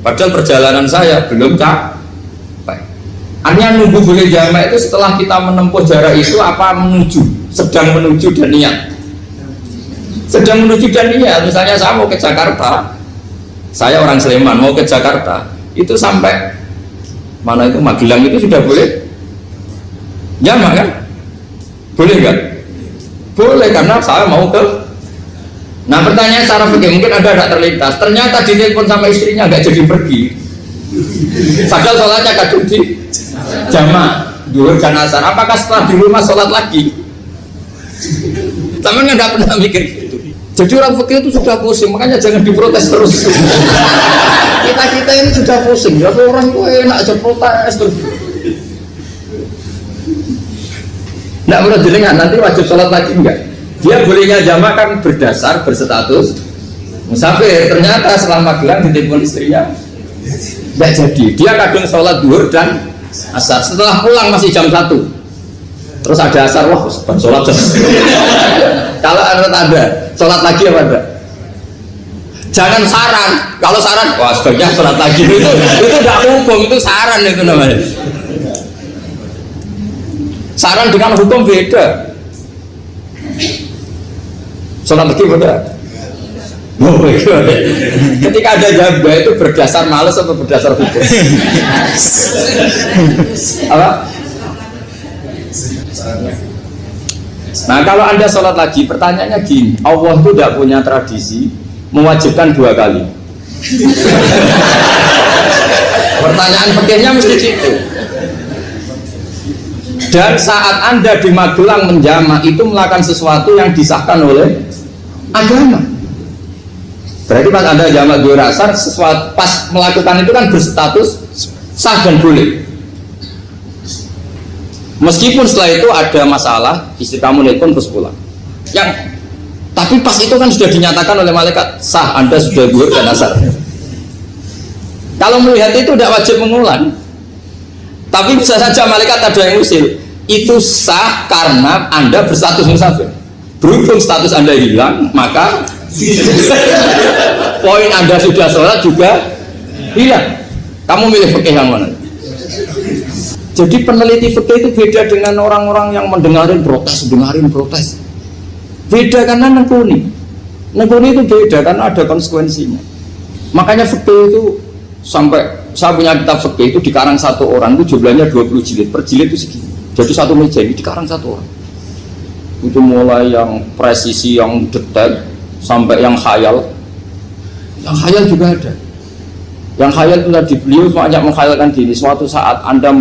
Padahal perjalanan saya belum capek. Artinya nunggu boleh jamak itu setelah kita menempuh jarak itu apa menuju, sedang menuju dan niat. Sedang menuju dan niat. Misalnya saya mau ke Jakarta, saya orang Sleman mau ke Jakarta, itu sampai mana itu Magelang itu sudah boleh jamak kan? Boleh kan? Boleh karena saya mau ke. Nah pertanyaan secara fikih mungkin Anda tidak terlintas. Ternyata ditelepon sama istrinya nggak jadi pergi. Padahal sholatnya kadung di jamak duhur dan asar. Apakah setelah di rumah sholat lagi? Teman nggak pernah mikir gitu. Jadi orang fikih itu sudah pusing, makanya jangan diprotes terus. Kita ini sudah pusing. Ya orang itu enak aja protes terus. Nggak perlu didengar, nanti wajib sholat lagi enggak? Dia bolehnya jamak kan berdasar berstatus musafir. Ternyata setelah Magelang ditelepon istrinya nggak jadi. Dia kadang sholat duhur dan asar. Setelah pulang masih jam 1. Terus ada asar, wah sholat. Kalau ada sholat lagi apa enggak? Jangan saran. Kalau saran, wah sebaiknya sholat lagi. Itu tidak hukum, itu saran itu namanya. Saran dengan hukum beda. Sholat lagi beda. Ketika ada jabah itu berdasar malas atau berdasar hukum? Apa? Nah kalau Anda sholat lagi, pertanyaannya gini, Allah itu tidak punya tradisi mewajibkan 2 kali. Pertanyaan fikihnya mesti gitu. Dan saat Anda di Magelang menjamak itu melakukan sesuatu yang disahkan oleh agama. Berarti pas Anda jamak duhur asar, sesuatu pas melakukan itu kan berstatus sah dan boleh. Meskipun setelah itu ada masalah, istri kamu nelpon terus pulang. Tapi pas itu kan sudah dinyatakan oleh malaikat sah, Anda sudah duhur dan asar. Kalau melihat itu tidak wajib mengulang. Tapi bisa saja malaikat ada yang usil. Itu sah karena Anda berstatus musafir. Berhubung status Anda hilang, maka poin Anda sudah sholat juga hilang. Kamu milih fikih yang mana? Jadi peneliti fikih itu beda dengan orang-orang yang dengarin protes. Beda karena nengkuni itu beda karena ada konsekuensinya. Makanya fikih itu sampai saya punya kitab fikih itu dikarang satu orang itu jumlahnya 20 jilid, per jilid itu segini. Jadi satu meja ini dikarang satu orang. Itu mulai yang presisi, yang detail, sampai yang khayal. Yang khayal juga ada. Yang khayal itu tadi beliau banyak mengkhayalkan gini. Suatu saat Anda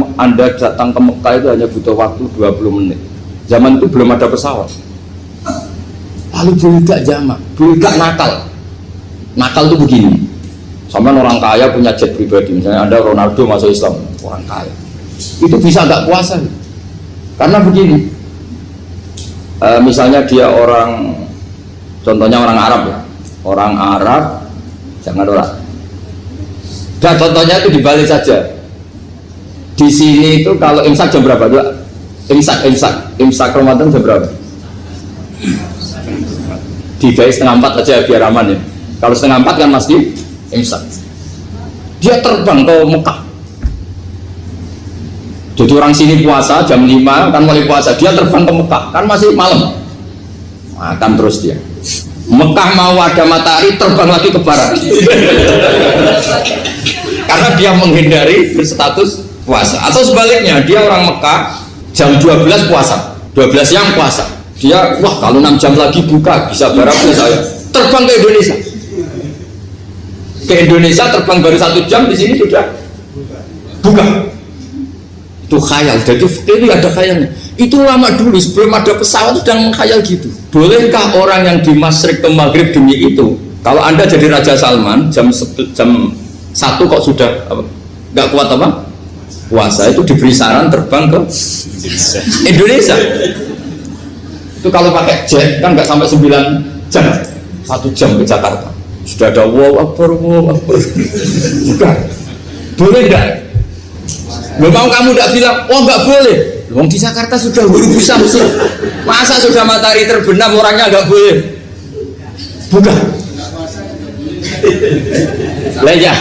datang ke Mekah itu hanya butuh waktu 20 menit. Zaman itu belum ada pesawat. Lalu budak jamak, budak nakal. Nakal itu begini. Sama orang kaya punya jet pribadi, misalnya Anda Ronaldo masuk Islam, orang kaya itu bisa nggak puasa karena begini, misalnya dia orang, contohnya orang Arab ya, orang Arab, jangan orang. Dan contohnya itu dibalik saja. Di sini itu kalau imsak jam berapa? Imsak Ramadan jam berapa? 3:30 aja biar aman ya. Kalau 3:30 kan masih imsak. Dia terbang ke Mekah. Jadi orang sini puasa jam 5 kan mulai puasa, dia terbang ke Mekah kan masih malam. Makan terus dia. Mekah mau ada matahari terbang lagi ke barat. Karena dia menghindari berstatus puasa. Atau sebaliknya, dia orang Mekah jam 12 puasa, 12 siang puasa. Dia wah kalau 6 jam lagi buka bisa barat saya. Terbang ke Indonesia. Ke Indonesia terbang baru 1 jam, di sini sudah buka. Itu khayal. Jadi itu ada khayalnya. Itu lama dulu sebelum ada pesawat sedang mengkhayal gitu. Bolehkah orang yang di Masyrik ke Maghrib demi itu? Kalau Anda jadi Raja Salman jam 1 kok sudah nggak kuat apa? Puasa, itu diberi saran terbang ke Indonesia. Itu kalau pakai jet kan nggak sampai 9 jam, 1 jam ke Jakarta. Sudah ada wow akbar. Bukan. Boleh nggak? Belum mau kamu nggak bilang, oh nggak boleh. Wong di Jakarta sudah bisa sih. Masa sudah matahari terbenam orangnya nggak boleh? Bukan. Lah ya.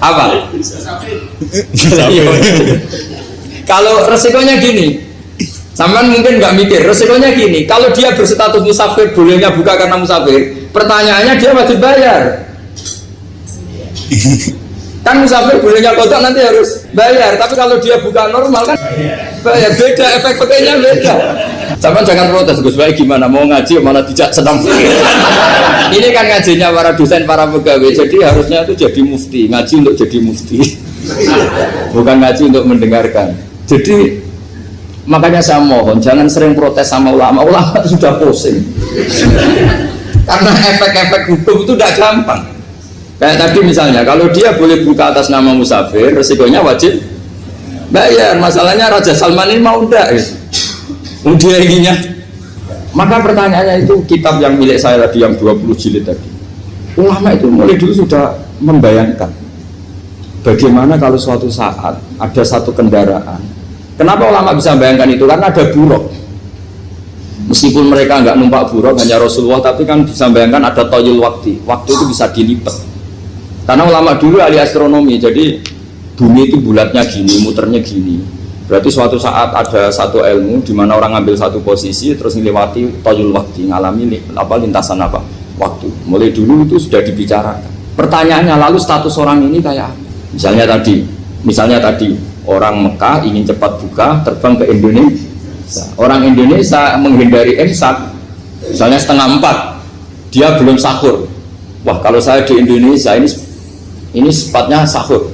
Apa? Kalau resikonya gini, sampean mungkin nggak mikir, resikonya gini, kalau dia berstatus musafir, bolehnya buka karena musafir, pertanyaannya dia wajib bayar. Kan musafir bolehnya kodok nanti harus bayar, tapi kalau dia buka normal kan bayar, beda, efek pakainya beda. Sampean jangan protes, Gus Baik gimana mau ngaji malah dijak senang. Ini kan ngajinya para dosen, para pegawai, jadi harusnya itu jadi mufti, ngaji untuk jadi mufti, bukan ngaji untuk mendengarkan. Jadi makanya saya mohon jangan sering protes sama ulama, ulama itu sudah pusing. Karena efek-efek hukum itu tidak gampang. Kayak tadi misalnya, kalau dia boleh buka atas nama musafir, resikonya wajib bayar. Masalahnya Raja Salman ini mau enggak? Dia inginnya. Maka pertanyaannya itu kitab yang milik saya tadi yang 20 jilid tadi. Ulama itu mulai dulu sudah membayangkan bagaimana kalau suatu saat ada satu kendaraan. Kenapa ulama bisa membayangkan itu? Karena ada buruk. Meskipun mereka nggak numpak buruk, hanya Rasulullah, tapi kan bisa membayangkan ada toyul waktu. Waktu itu bisa dilipat. Karena ulama dulu ahli astronomi, jadi bumi itu bulatnya gini, muternya gini. Berarti suatu saat ada satu ilmu di mana orang ngambil satu posisi terus melewati toyul waktu, ngalami lintasan waktu. Mulai dulu itu sudah dibicarakan. Pertanyaannya lalu status orang ini kayak apa? Misalnya tadi orang Mekah ingin cepat buka terbang ke Indonesia. Orang Indonesia menghindari imsak, misalnya 3:30, dia belum sahur. Wah, kalau saya di Indonesia ini sepatnya sahur.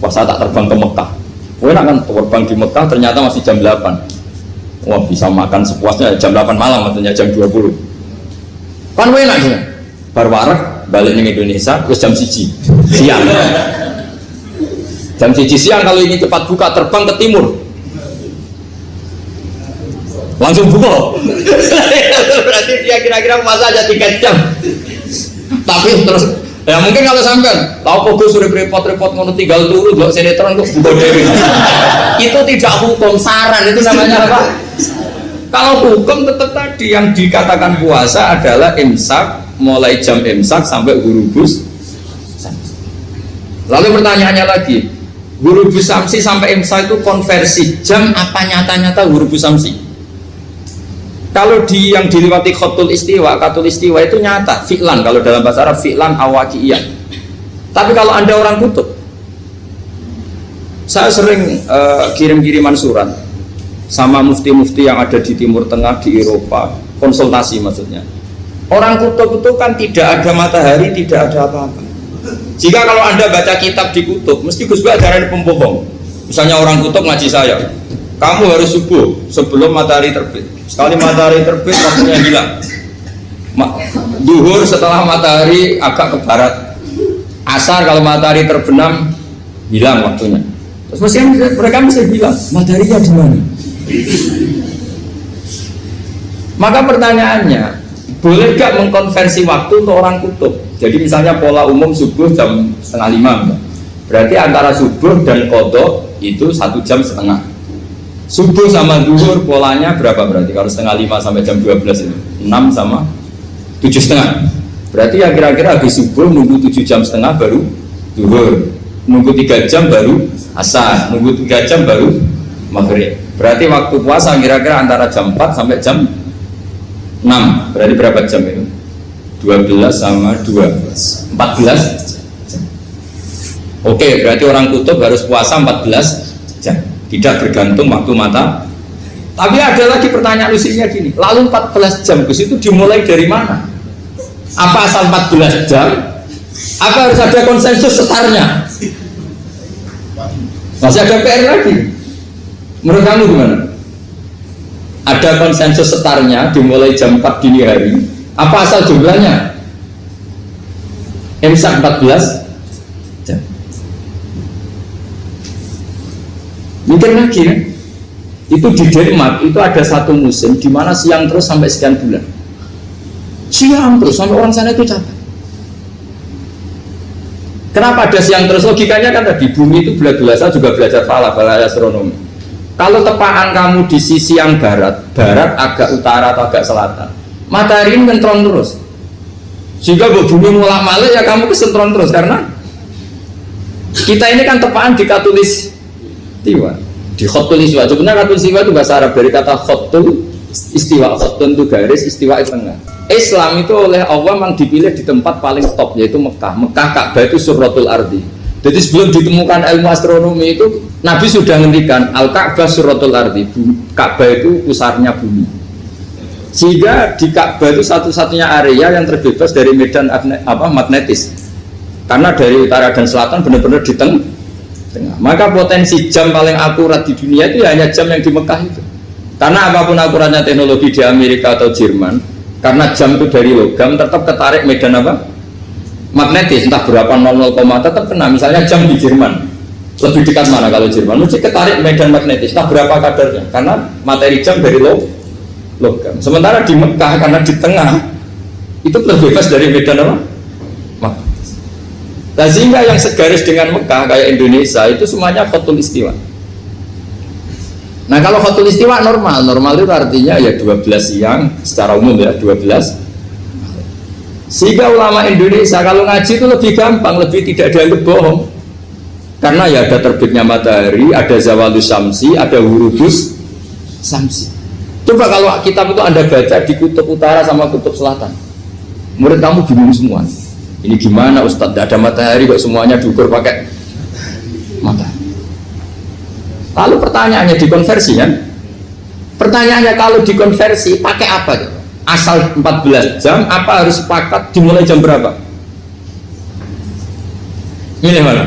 Wah, saya tak terbang ke Mekah. Enak kan terbang di Mekah ternyata masih jam 8. Wah, bisa makan sepuasnya jam 8 malam, maksudnya jam 20. Kan enak juga. Bar warak balik ke Indonesia terus jam 1 siang. Jam 1 siang kalau ingin cepat buka terbang ke timur. Langsung buka. Berarti dia kira-kira masa aja 3 jam. Tapi terus ya mungkin kalau sampean tahu kok sudah repot-repot ngono tinggal turu delok sinetron kok buka dewe. Itu tidak hukum, saran itu namanya apa? Kalau hukum tetap tadi yang dikatakan puasa adalah imsak, mulai jam imsak sampai ghurubus. Lalu pertanyaannya lagi, ghurubus samsi sampai imsak itu konversi jam apa nyata-nyata ghurubus samsi? Kalau yang dilewati khatul istiwa itu nyata, fi'lan, kalau dalam bahasa Arab fi'lan awaqiyah. Tapi kalau Anda orang kutub, saya sering kirim-kiriman surat sama mufti-mufti yang ada di Timur Tengah, di Eropa, konsultasi maksudnya. Orang kutub itu kan tidak ada matahari, tidak ada apa-apa. Jika kalau Anda baca kitab di kutub, mesti Gus Bak ajaran pembohong. Misalnya orang kutub ngaji saya, kamu harus subuh sebelum matahari terbit. Sekali matahari terbit waktunya hilang. Duhur setelah matahari agak ke barat. Asar kalau matahari terbenam hilang waktunya. Terus mereka mesti bilang mataharinya di mana? Maka pertanyaannya, boleh gak mengkonversi waktu untuk orang kutub? Jadi misalnya pola umum subuh jam 4:30, berarti antara subuh dan qadha itu 1,5 jam. Subuh sama duhur polanya berapa berarti? Kalau 4:30 sampai jam 12 itu 6 sama 7,5. Berarti ya kira-kira habis subuh nunggu 7,5 jam baru duhur, nunggu 3 jam baru asar, nunggu 3 jam baru maghrib. Berarti waktu puasa kira-kira antara jam 4 sampai jam 6. Berarti berapa jam itu? 12 sama 2 14 jam. Oke, berarti orang kutub harus puasa 14 jam. Tidak bergantung waktu mata. Tapi ada lagi pertanyaan lucunya gini, lalu 14 jam Gus itu dimulai dari mana? Apa asal 14 jam? Apa harus ada konsensus setarnya? Masih ada PR lagi. Menurut kamu gimana? Ada konsensus setarnya dimulai jam 4 dini hari. Apa asal jumlahnya? Imsak 14 jam. Mikir lagi kan? Itu di Denmark itu ada satu musim di mana siang terus sampai sekian bulan. Siang terus sampai orang sana itu capek. Kenapa ada siang terus? Logikanya kan tadi bumi itu saya juga belajar falak astronomi. Kalau tepaan kamu di sisi yang barat agak utara atau agak selatan, matahari ini ngentrong terus. Sehingga bumi mulak malik ya kamu kesentron terus karena kita ini kan tepaan di Khatulistiwa, di Khatulistiwa. Sebenarnya Khatulistiwa itu bahasa Arab dari kata Khatul istiwa. Khatun itu garis, istiwa itu tengah. Islam itu oleh Allah memang dipilih di tempat paling top yaitu Mekah. Mekah Ka'bah itu Suratul Ardi. Jadi sebelum ditemukan ilmu astronomi itu Nabi sudah ngendikan Al-Ka'bah Suratul Ardi. Ka'bah itu pusarnya bumi. Sehingga di Ka'bah itu satu-satunya area yang terbebas dari medan magnetis. Karena dari utara dan selatan benar-benar di tengah. Maka potensi jam paling akurat di dunia itu hanya jam yang di Mekah itu. Karena apapun akuratnya teknologi di Amerika atau Jerman, karena jam itu dari logam tetap ketarik medan magnetis, entah berapa 00, tetap kena. Misalnya jam di Jerman lebih dekat mana kalau Jerman? Mesti ketarik medan magnetis, entah berapa kadarnya. Karena materi jam dari logam. Sementara di Mekah karena di tengah itu terbebas dari medan magnetis. Nah, sehingga yang segaris dengan Mekah kayak Indonesia itu semuanya Khatul Istiwa. Nah kalau Khatul Istiwa normal itu artinya ya 12 siang secara umum ya 12. Sehingga ulama Indonesia kalau ngaji itu lebih gampang, lebih tidak dianggap bohong. Karena ya ada terbitnya matahari, ada zawalus syamsi, ada wurudus syamsi. Coba kalau kitab itu Anda baca di kutub utara sama kutub selatan, murid kamu bingung semua. Ini gimana Ustadz, tidak ada matahari kok semuanya diukur pakai matahari. Lalu pertanyaannya dikonversi kan? Pertanyaannya kalau dikonversi pakai apa? Asal 14 jam apa harus sepakat dimulai jam berapa? Milih mana?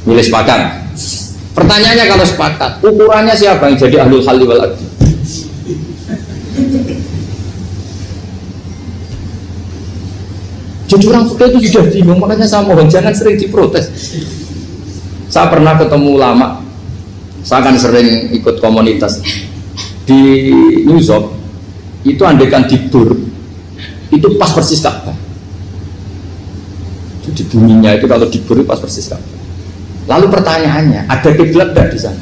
Milih sepakat. Pertanyaannya kalau sepakat, ukurannya siapa yang jadi ahlul halli wal aqdi? Jadi orang fikih itu sudah bingung, makanya saya mohon jangan sering diprotes. Saya pernah ketemu ulama, saya kan sering ikut komunitas di New York, itu andaikan dibur, itu pas persis Ka'bah. Jadi buminya itu kalau dibur pas persis Ka'bah. Lalu pertanyaannya, ada kiblat tidak di sana?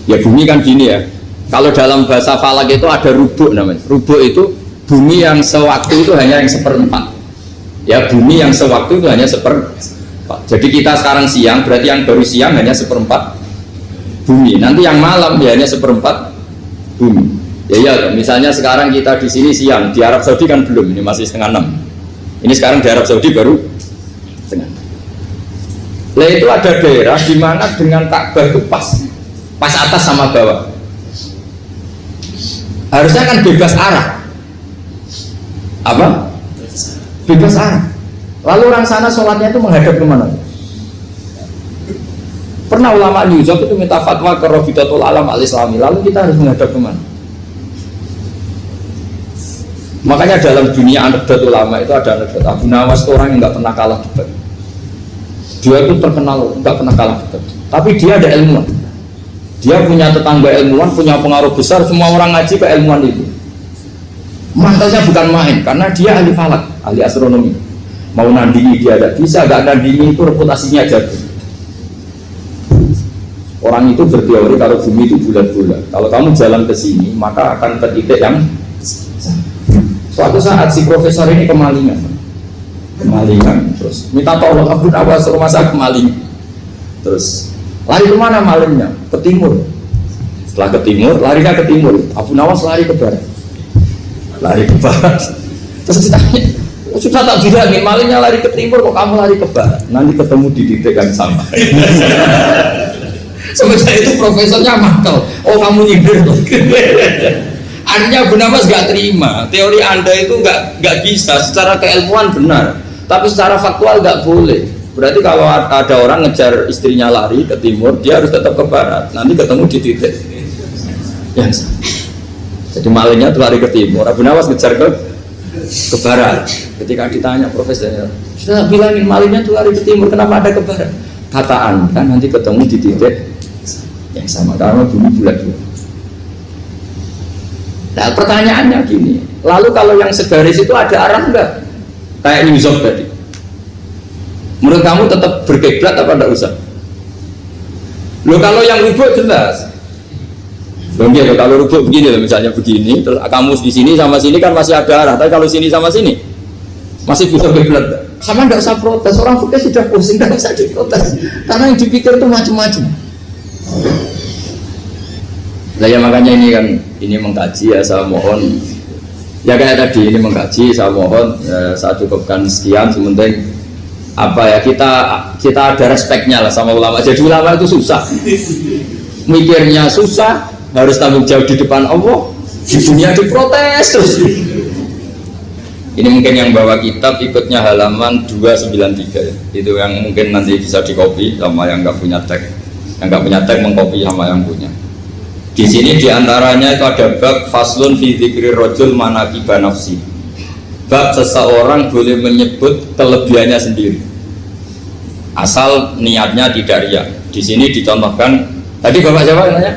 Ya bumi kan gini ya, kalau dalam bahasa falak itu ada rubuk namanya. Rubuk itu bumi yang sewaktu itu hanya yang seperempat. Ya bumi yang sewaktu itu hanya seperempat. Jadi kita sekarang siang, berarti yang baru siang hanya seperempat bumi. Nanti yang malam ya hanya seperempat bumi. Ya, misalnya sekarang kita di sini siang, di Arab Saudi kan belum, ini masih 5:30. Ini sekarang di Arab Saudi baru setengah. Lah itu ada daerah di mana dengan Ka'bah itu pas atas sama bawah. Harusnya kan bebas arah. Apa? Bebas arah. Lalu orang sana sholatnya itu menghadap kemana? Pernah ulama New York itu minta fatwa ke Rabidatul Alam al-Islami. Lalu kita harus menghadap kemana? Makanya dalam dunia anekdot ulama itu ada anekdot Abu Nawas itu orang yang nggak pernah kalah debat. Dia itu terkenal nggak pernah kalah debat. Tapi dia ada ilmuwan. Dia punya tetangga ilmuwan, punya pengaruh besar. Semua orang ngaji ke ilmuwan itu. Mantelnya bukan main, karena dia ahli falak, ahli astronomi. Mau nandingi dia tidak bisa, gak nandingi itu reputasinya jatuh. Orang itu berteori kalau bumi itu bulat-bulat. Kalau kamu jalan ke sini, maka akan ke titik yang suatu saat si profesor ini kemalingan, terus minta tolong Abu Nawas rumah saya kemalingan. Terus lari kemana malingnya? Ke timur. Setelah ke timur, larinya ke timur. Abu Nawas lari ke barat. Terus ditanya, sudah tak bilangin malingnya lari ke timur, kok kamu lari ke barat? Nanti ketemu di titik yang sama. Sementara itu profesornya makal. Oh kamu nyindir loh. Artinya Abu Nawas gak terima. Teori anda itu gak bisa. Secara keilmuan benar, tapi secara faktual gak boleh. Berarti kalau ada orang ngejar istrinya lari ke timur, dia harus tetap ke barat. Nanti ketemu di titik yang sama. Jadi malingnya tuh lari ke timur, Abu Nawas ngejar ke barat. Ketika ditanya profesornya, sudah bilangin malingnya tuh lari ke timur, kenapa ada ke barat? Kataan kan nanti ketemu di titik yang sama karena bumi bulat-bulat. Nah pertanyaannya gini, lalu kalau yang segaris itu ada arah enggak? Kayak New York tadi. Menurut kamu tetap berkiblat apa enggak usah? Loh kalau yang rubuk jelas. Mungkin kalau rubuk begini loh, misalnya begini, terus kamus di sini sama sini kan masih ada arah, tapi kalau sini sama sini masih bisa berbelat. Sama nggak usah protes, orang fikih sudah pusing, nggak usah diprotes, karena yang dipikir itu macam-macam. Nah ya makanya ini mengkaji ya, saya mohon ya kayak tadi ini mengkaji, saya mohon saya cukupkan sekian. Sementing apa ya, kita ada respeknya lah sama ulama. Jadi ulama itu susah, mikirnya susah, harus tanggung jawab di depan Allah, di dunia diprotes terus. Ini mungkin yang bawa kitab ikutnya halaman 293 ya. Itu yang mungkin nanti bisa dikopi sama yang nggak punya tag. Yang nggak punya tag mengkopi sama yang punya. Di sini diantaranya itu ada bab faslun fi dzikri rajul manaqiba nafsi. Bab seseorang boleh menyebut kelebihannya sendiri. Asal niatnya tidak riya. Di sini dicontohkan, tadi Bapak siapa namanya?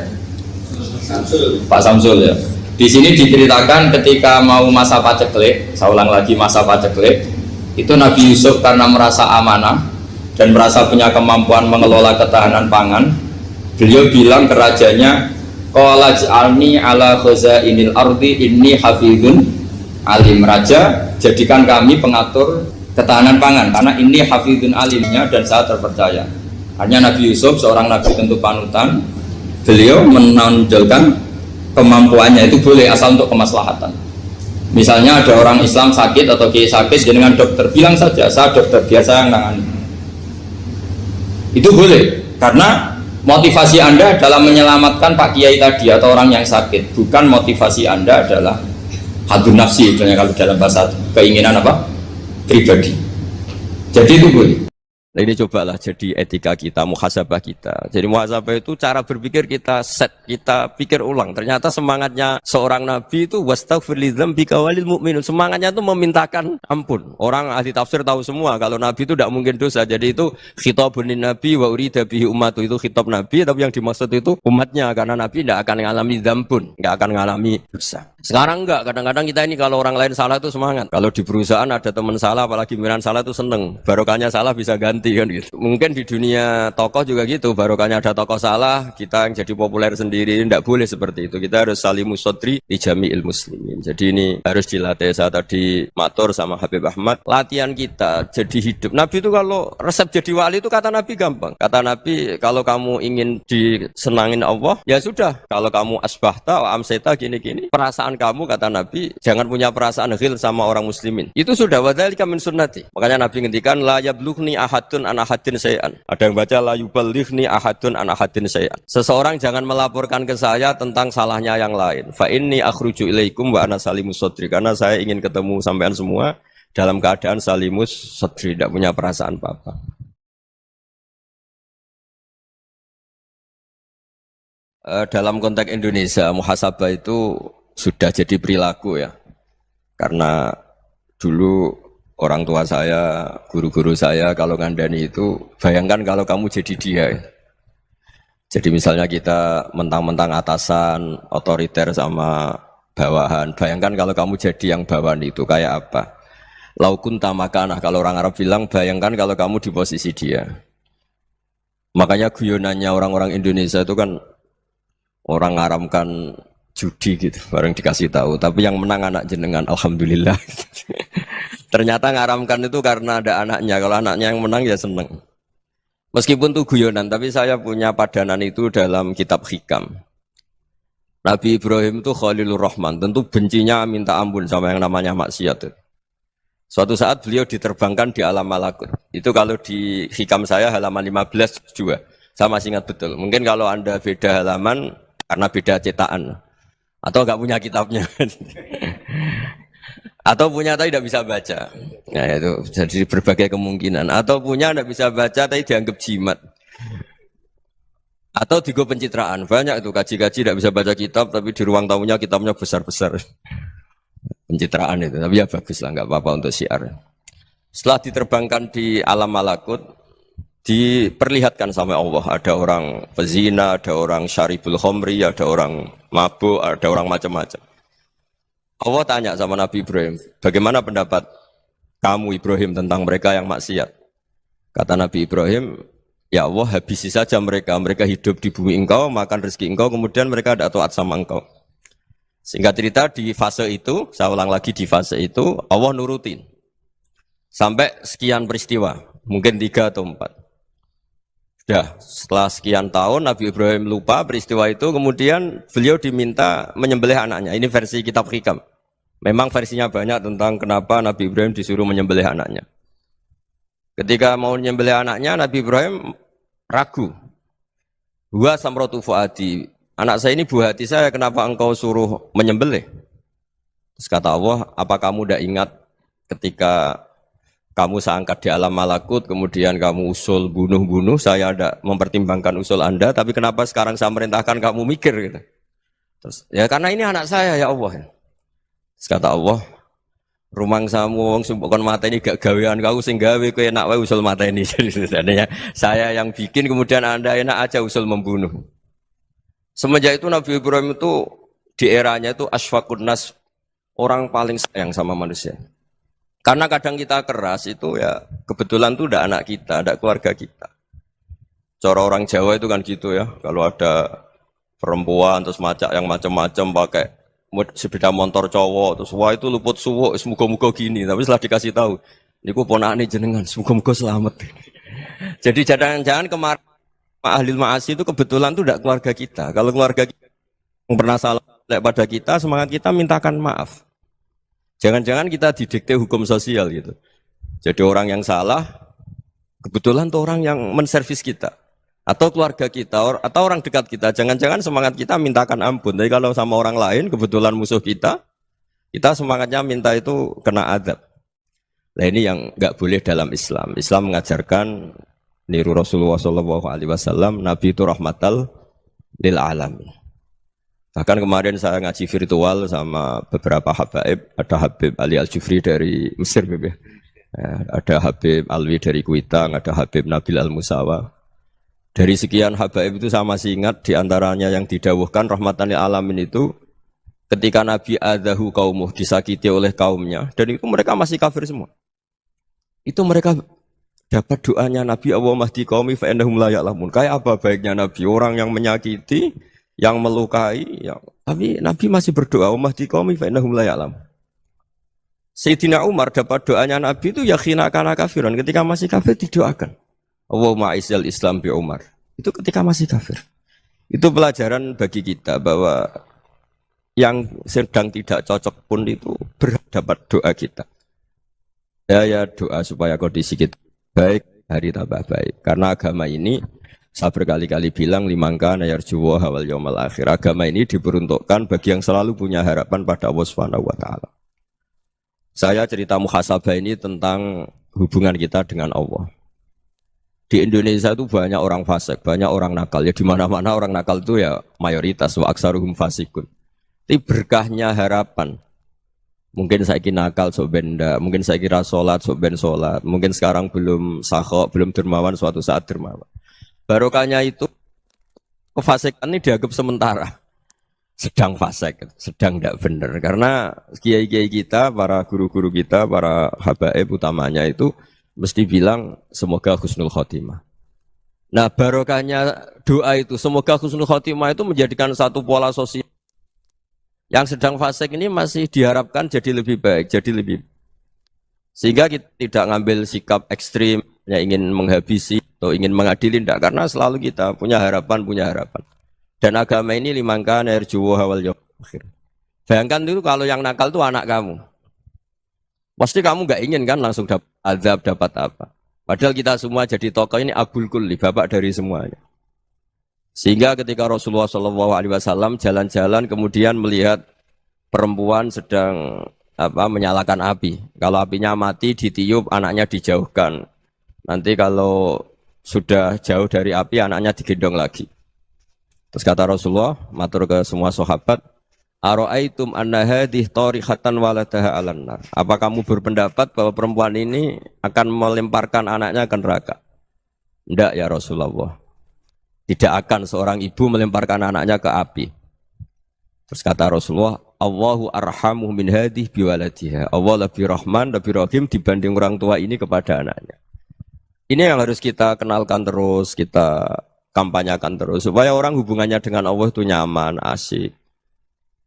Samsul. Pak Samsul ya. Di sini diceritakan ketika mau masa paceklik, saya ulang lagi masa paceklik, itu Nabi Yusuf karena merasa amanah dan merasa punya kemampuan mengelola ketahanan pangan, beliau bilang ke rajanya, qala ja'alni ala khazainil ardi inni hafidhun alim. Raja, jadikan kami pengatur ketahanan pangan karena ini hafidhun alimnya dan saya terpercaya. Hanya Nabi Yusuf seorang nabi tentu panutan, beliau menonjolkan kemampuannya itu boleh asal untuk kemaslahatan. Misalnya ada orang Islam sakit atau kiai sakit, dengan dokter bilang saja saya dokter, biar saya nangani. Itu boleh karena motivasi Anda dalam menyelamatkan Pak Kiai tadi atau orang yang sakit, bukan motivasi Anda adalah hadun nafsi, misalnya kalau dalam bahasa keinginan apa? Pribadi. Jadi itu boleh. Nah, ini cobalah jadi etika kita, muhasabah kita. Jadi muhasabah itu cara berpikir kita set, kita pikir ulang. Ternyata semangatnya seorang nabi itu wastaghfir lidzambika walil mu'minun. Semangatnya itu memintakan ampun. Orang ahli tafsir tahu semua kalau nabi itu tidak mungkin dosa. Jadi itu khitabun nabi wa urida bihi ummatu, itu khitab nabi, tapi yang dimaksud itu umatnya, karena nabi tidak akan mengalami dzambun, tidak akan mengalami dosa. Sekarang enggak, kadang-kadang kita ini kalau orang lain salah itu semangat. Kalau di perusahaan ada teman salah, apalagi pimpinan salah itu seneng. Barokahnya salah bisa ganti kan gitu. Mungkin di dunia tokoh juga gitu, barokahnya ada tokoh salah, kita yang jadi populer sendiri. Tidak boleh seperti itu. Kita harus salimus sodri di jami'il muslimin. Jadi ini harus dilatih. Saya tadi matur sama Habib Ahmad, latihan kita jadi hidup. Nabi itu kalau resep jadi wali itu kata Nabi gampang. Kata Nabi, kalau kamu ingin disenangin Allah, ya sudah. Kalau kamu asbahta wa amseta gini-gini, perasaan kamu, kata Nabi, jangan punya perasaan ghil sama orang muslimin. Itu sudah wadzalika min sunnati. Makanya Nabi ngendikan la yablughni ahadun an ahadin syai'an. Ada yang baca la yuballighni ahadun an ahadin syai'an. Seseorang jangan melaporkan ke saya tentang salahnya yang lain. Fa inni akhruju ilaikum wa ana salimus sadri. Karena saya ingin ketemu sampean semua dalam keadaan salimus sadri, tidak punya perasaan apa-apa. Dalam konteks Indonesia, muhasabah itu sudah jadi perilaku ya, karena dulu orang tua saya, guru-guru saya kalau ngandani itu, bayangkan kalau kamu jadi dia ya. Jadi misalnya kita mentang-mentang atasan, otoriter sama bawahan, bayangkan kalau kamu jadi yang bawahan itu kayak apa. Laukun tamakanah, kalau orang Arab bilang, bayangkan kalau kamu di posisi dia. Makanya guyonannya orang-orang Indonesia itu kan orang ngaramkan judi gitu, bareng dikasih tahu, tapi yang menang anak jenengan, alhamdulillah. Ternyata ngaramkan itu karena ada anaknya, kalau anaknya yang menang ya seneng. Meskipun itu guyonan, tapi saya punya padanan itu dalam kitab Hikam. Nabi Ibrahim itu Khalilur Rahman, tentu bencinya minta ampun sama yang namanya maksiat. Suatu saat beliau diterbangkan di alam malakut. Itu kalau di Hikam saya halaman 15 juga, saya masih ingat betul. Mungkin kalau Anda beda halaman karena beda cetakan, atau nggak punya kitabnya, atau punya tapi tidak bisa baca. Nah itu jadi berbagai kemungkinan. Atau punya tidak bisa baca tapi dianggap jimat, atau digo pencitraan. Banyak itu kaji-kaji tidak bisa baca kitab tapi di ruang tamunya kitabnya besar-besar. Pencitraan itu, tapi ya bagus lah, nggak apa-apa untuk syiar. Setelah diterbangkan di alam malakut, diperlihatkan sama Allah, ada orang pezina, ada orang syaribul khomri, ada orang mabuk, ada orang macam-macam. Allah tanya sama Nabi Ibrahim, bagaimana pendapat kamu Ibrahim tentang mereka yang maksiat? Kata Nabi Ibrahim, Ya Allah, habisi saja mereka. Mereka hidup di bumi engkau, makan rezeki engkau, kemudian mereka tidak taat sama engkau. Singkat cerita di fase itu, saya ulang lagi di fase itu, Allah nurutin. Sampai sekian peristiwa, mungkin 3 atau 4. Sudah, setelah sekian tahun Nabi Ibrahim lupa peristiwa itu, kemudian beliau diminta menyembelih anaknya. Ini versi kitab Hikam. Memang versinya banyak tentang kenapa Nabi Ibrahim disuruh menyembelih anaknya. Ketika mau menyembelih anaknya, Nabi Ibrahim ragu. Huwa samratu fuadi. Anak saya ini buah hati saya, kenapa engkau suruh menyembelih? Terus kata Allah, apa kamu tidak ingat ketika kamu saya angkat di alam malakut, kemudian kamu usul bunuh-bunuh, saya tidak mempertimbangkan usul Anda, tapi kenapa sekarang saya merintahkan kamu mikir gitu. Terus, ya karena ini anak saya ya Allah. Terus kata Allah, rumang samu wong sumpukon mata ini gak gawean kau sing gawe kowe enak wae usul mata ini. Jadi sebenarnya saya yang bikin, kemudian Anda enak aja usul membunuh. Semenjak itu Nabi Ibrahim itu di eranya itu asfaqun nas, orang paling sayang sama manusia. Karena kadang kita keras itu ya kebetulan itu udah anak kita, ada keluarga kita. Cara orang Jawa itu kan gitu ya, kalau ada perempuan terus macak yang macam-macam pakai sepeda motor cowok terus wah itu luput suwuk, semoga-moga gini. Tapi setelah dikasih tahu, niku ponakane jenengan, semoga-moga selamat. Jadi jangan-jangan kemarin ahlil ma'asi itu kebetulan itu tidak keluarga kita. Kalau keluarga kita yang pernah salah pada kita, semangat kita mintakan maaf. Jangan-jangan kita didikte hukum sosial gitu. Jadi orang yang salah, kebetulan tuh orang yang menservis kita. Atau keluarga kita, atau orang dekat kita. Jangan-jangan semangat kita mintakan ampun. Tapi kalau sama orang lain, kebetulan musuh kita semangatnya minta itu kena adab. Nah ini yang nggak boleh dalam Islam. Islam mengajarkan, niru Rasulullah SAW, Nabi itu rahmatal lil alamin. Bahkan kemarin saya ngaji virtual sama beberapa habaib, ada Habib Ali Al-Jufri dari Mesir, ya. Ada Habib Alwi dari Kuitang, ada Habib Nabil Al-Musawa. Dari sekian habaib itu saya masih ingat diantaranya yang didawuhkan rahmatan lil alamin itu ketika Nabi adahu kaumuh, disakiti oleh kaumnya, dan itu mereka masih kafir semua. Itu mereka dapat doanya Nabi Allah mahdi qaumi fa innahum la ya'lamun. Kayak apa baiknya Nabi, orang yang menyakiti, yang melukai, tapi Nabi masih berdoa, mahdi qaumi fa innahum la ya'lamun. Sayyidina Umar dapat doanya Nabi itu ya khina kana kafiran, ketika masih kafir didoakan. Allahumma aizzal Islam bi Umar. Itu ketika masih kafir. Itu pelajaran bagi kita bahwa yang sedang tidak cocok pun itu berdapat doa kita. Ya doa supaya kondisi kita baik, hari tambah baik. Karena agama ini saya berkali-kali bilang limangka nayarjuwa hawal yaumal akhir. Agama ini diperuntukkan bagi yang selalu punya harapan pada Allah Subhanahu wa taala. Saya cerita muhasabah ini tentang hubungan kita dengan Allah. Di Indonesia itu banyak orang fasik, banyak orang nakal. Ya di mana-mana orang nakal itu ya mayoritas, wa aksaruhum fasikun. Tapi berkahnya harapan. Mungkin saya kira nakal sok benda, mungkin saya kira sholat sok ben sholat, mungkin sekarang belum sakhok, belum dermawan, suatu saat dermawan. Barokahnya itu kefasikan ini dianggap sementara, sedang fasik, sedang tidak benar. Karena kiai-kiai kita, para guru-guru kita, para habaib utamanya itu mesti bilang semoga husnul khotimah. Nah barokahnya doa itu semoga husnul khotimah itu menjadikan satu pola sosial. Yang sedang fasik ini masih diharapkan jadi lebih baik, jadi lebih. Sehingga kita tidak ngambil sikap ekstrim, ya ingin menghabisi atau ingin mengadili, tidak. Karena selalu kita punya harapan. Dan agama ini limangka nerjuwa hawal yaumil akhir. Bayangkan itu kalau yang nakal itu anak kamu. Pasti kamu nggak ingin kan langsung dapat azab, dapat apa. Padahal kita semua jadi tokoh ini abul kulli, bapak dari semuanya. Sehingga ketika Rasulullah SAW jalan-jalan kemudian melihat perempuan sedang menyalakan api. Kalau apinya mati ditiup, anaknya dijauhkan. Nanti kalau sudah jauh dari api, anaknya digendong lagi. Terus kata Rasulullah, matur ke semua sahabat, Aro'aitum anna hadih tarihatan waladaha alannar. Apa kamu berpendapat bahwa perempuan ini akan melemparkan anaknya ke neraka? Tidak ya Rasulullah. Tidak akan seorang ibu melemparkan anaknya ke api. Terus kata Rasulullah, Allahu arhamu min hadih biwaladiha. Allah lebih rahman, lebih rahim dibanding orang tua ini kepada anaknya. Ini yang harus kita kenalkan terus, kita kampanyakan terus supaya orang hubungannya dengan Allah itu nyaman, asik.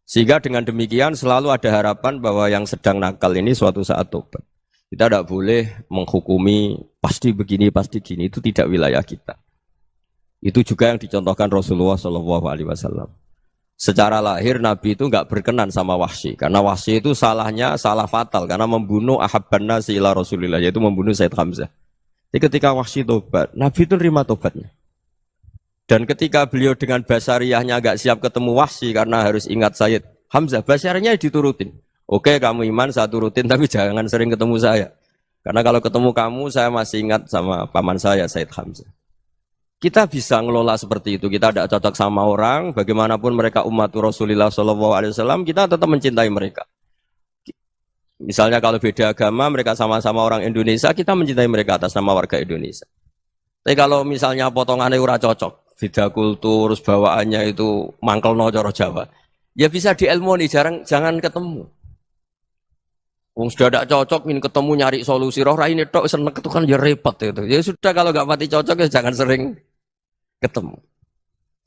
Sehingga dengan demikian selalu ada harapan bahwa yang sedang nakal ini suatu saat tobat. Kita tidak boleh menghukumi pasti begini, pasti gini, itu tidak wilayah kita. Itu juga yang dicontohkan Rasulullah SAW. Secara lahir Nabi itu nggak berkenan sama Wahsy, karena Wahsy itu salahnya salah fatal karena membunuh ahabban nasi ila Rasulillah, yaitu membunuh Said Hamzah. Jadi ketika Wahsy tobat, Nabi itu nerima tobatnya. Dan ketika beliau dengan basariyahnya agak siap ketemu Wahsy karena harus ingat Said Hamzah, basariyahnya diturutin. Oke, kamu iman, saya turutin, tapi jangan sering ketemu saya. Karena kalau ketemu kamu, saya masih ingat sama paman saya, Said Hamzah. Kita bisa ngelola seperti itu. Kita tidak cocok sama orang, bagaimanapun mereka umat Rasulullah SAW, kita tetap mencintai mereka. Misalnya kalau beda agama, mereka sama-sama orang Indonesia, kita mencintai mereka atas nama warga Indonesia. Tapi kalau misalnya potongannya ora cocok, beda kultur, bawaannya itu mangkelno cara Jawa, ya bisa diilmoni, jangan ketemu. Wong sudah tidak cocok, ingin ketemu nyari solusi. Roh ini tok seneng itu kan ya repot itu. Ya sudah kalau nggak mati cocok ya jangan sering ketemu.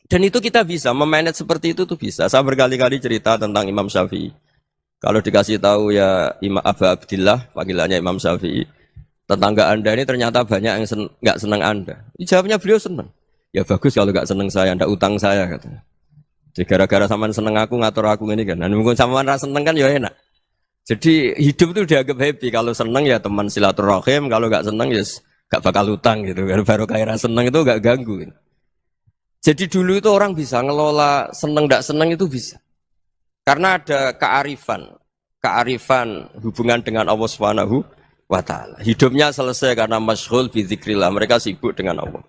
Dan itu kita bisa memanage seperti itu tuh bisa. Saya berkali-kali cerita tentang Imam Syafi'i. Kalau dikasih tahu ya Imam Aba Abdillah, panggilannya Imam Syafi'i, tetangga Anda ini ternyata banyak yang nggak senang Anda. Jawabnya beliau senang. Ya bagus kalau nggak senang saya, ndak utang saya katanya. Jadi gara-gara sampean seneng aku ngatur aku ini kan. Dan mungkin sampean ra seneng kan ya enak. Jadi hidup itu dianggap happy. Kalau seneng ya teman silaturahim, kalau nggak seneng ya nggak bakal utang gitu. Baru kayak seneng itu nggak ganggu. Gitu. Jadi dulu itu orang bisa ngelola seneng ndak seneng itu bisa. Karena ada kearifan hubungan dengan Allah Subhanahu wa taala. Hidupnya selesai karena masyghul bi dzikrillah, mereka sibuk dengan Allah.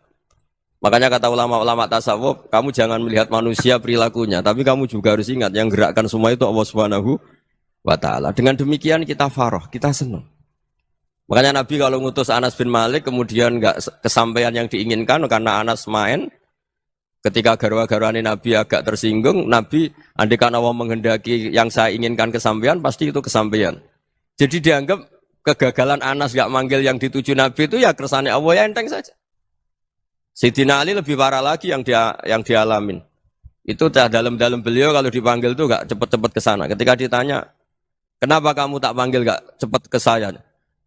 Makanya kata ulama-ulama tasawuf, kamu jangan melihat manusia perilakunya, tapi kamu juga harus ingat yang gerakkan semua itu Allah Subhanahu wa taala. Dengan demikian kita farah, kita senang. Makanya Nabi kalau ngutus Anas bin Malik kemudian enggak kesampaian yang diinginkan karena Anas main. Ketika garwa-garwani Nabi agak tersinggung, Nabi andaikan Allah menghendaki yang saya inginkan kesampaian, pasti itu kesampaian. Jadi dianggap kegagalan Anas gak manggil yang dituju Nabi itu ya kersane Allah, ya enteng saja. Sayyidina Ali lebih parah lagi yang dialamin. Itu dalam-dalam beliau kalau dipanggil itu gak cepat-cepat ke sana. Ketika ditanya, kenapa kamu tak panggil gak cepat ke saya?